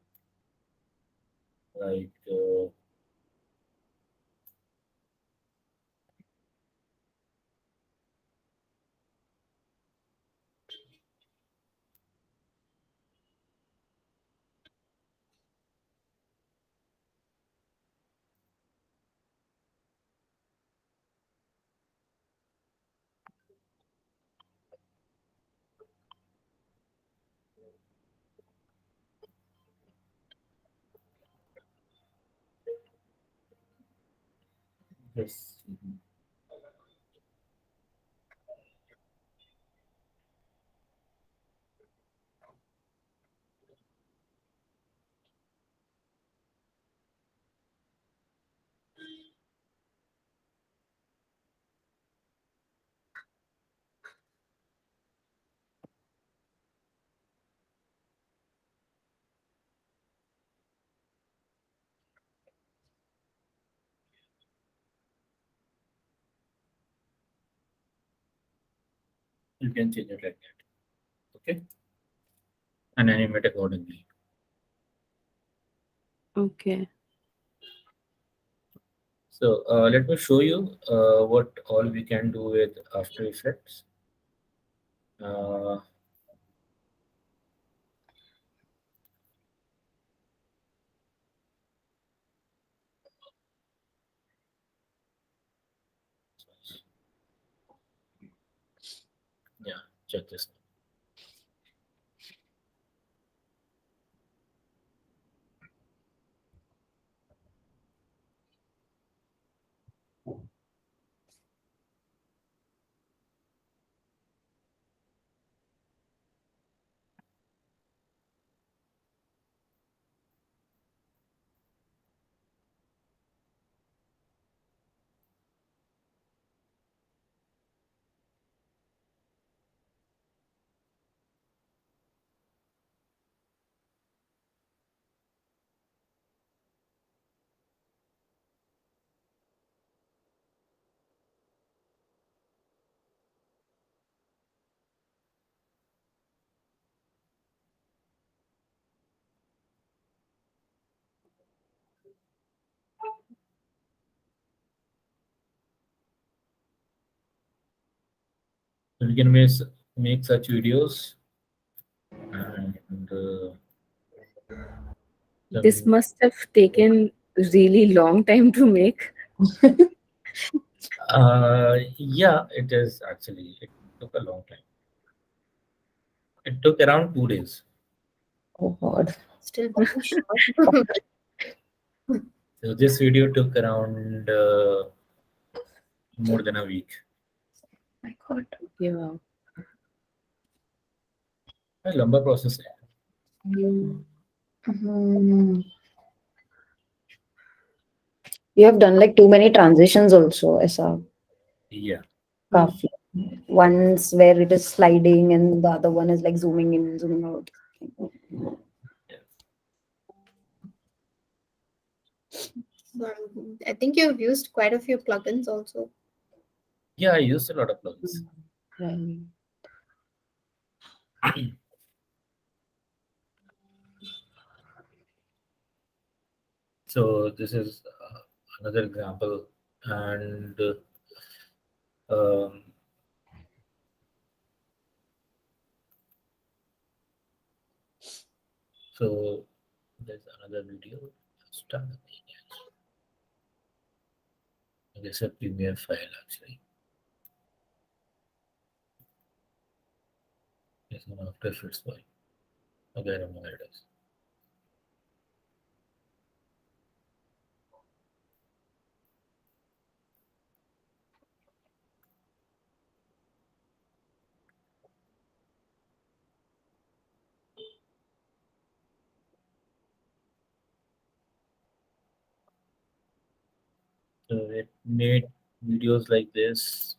like this. You can change it like that. Okay, and animate accordingly. Okay. So let me show you what all we can do with After Effects. Uh, yeah, check this. So we can make such videos, and This some, must have taken really long time to make. yeah, it is actually. It took a long time. It took around 2 days. Oh God. Still very short. So this video took around more than a week. My God. Okay, wow. A lamba process. Hmm. You have done like too many transitions also, Esa. Yeah. Kafi. One's where it is sliding and the other one is like zooming in, zooming out. So I think you've used quite a few plugins also. Yeah, I used a lot of plugins. Right. So this is another example, and um, so there's another video. Start the page. There's a Premiere file actually. It's an After Effects file. Okay, I don't know where it is. So it made videos like this.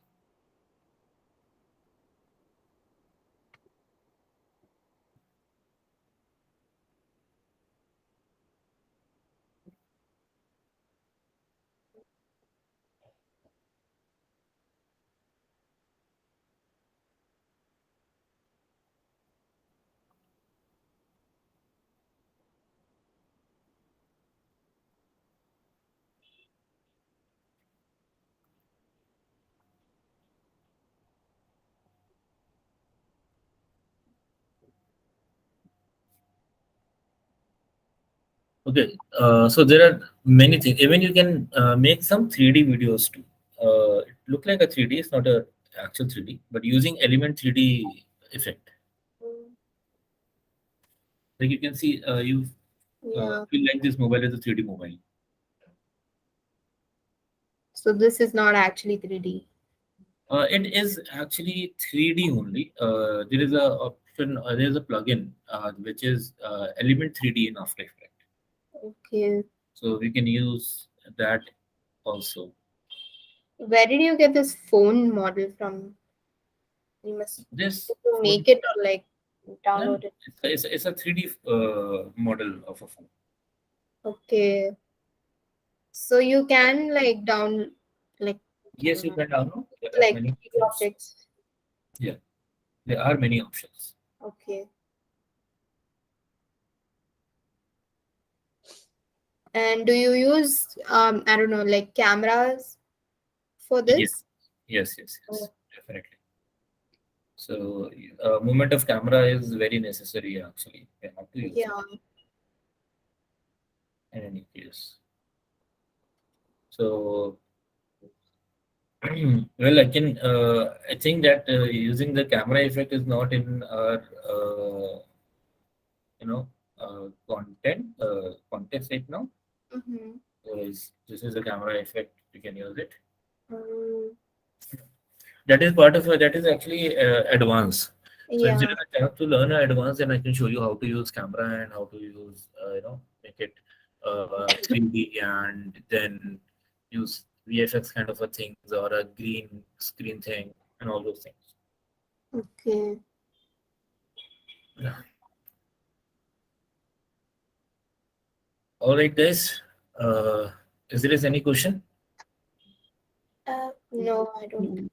Okay, so there are many things. Even you can make some 3D videos too. It look like a 3D, it's not a actual 3D, but using element 3D effect. Like you can see, you Yeah. feel like this mobile is a 3D mobile. So this is not actually 3D. It is actually 3D only. There is a option, there is a plugin which is Element 3D in After Effects. Okay. So we can use that also. Where did you get this phone model from? You must This make it or like phone, download it. it's a 3D model of a phone. Okay. So you can like like Yes, you can download. There are like many 3D options. objects. Yeah, there are many options. Okay. And do you use I don't know, like cameras for Yes, this? yes, definitely. So, movement of camera is very necessary actually. You have to use Yeah. it in any case. So, well, I think that using the camera effect is not in our, you know, context right now. Mm-hmm. So this is a camera effect. You can use it. Um, That is part of that is actually advanced. So if there yeah. is a chance to learn advanced, then I can show you how to use camera and how to use make it 3D and then use VFX kind of a things or a green screen thing and all those things. Okay. Yeah. All right, guys. Is there is any question? No, I don't.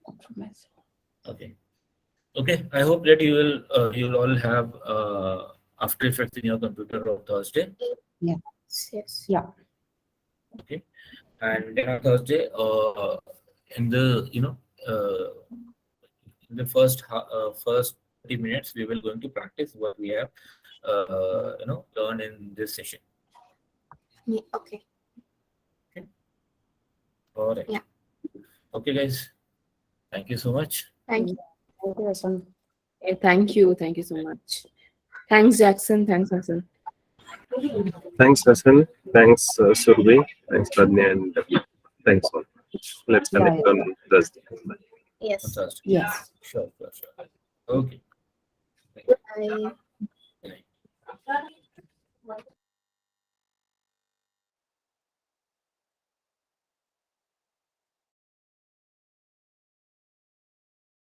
Okay. Okay. I hope that you'll all have After Effects in your computer on Thursday. Yes. Yeah. Okay. And then on Thursday, in the in the first 30 minutes, we will going to practice what we have learned in this session. Okay. Okay. All right. Yeah. Okay, guys. Thank you so much. Thank you. Thank you, Hassan. Okay, thank you. Thank you so much. Thanks, Jackson. Thanks, Hassan. Thanks, Hassan. Thanks, Survey. Thanks, Pradnya, and thanks all. Let's Yeah, connect yeah. on Thursday. Bye. Yes. Fantastic. Yes. Sure. Okay. Bye. Bye.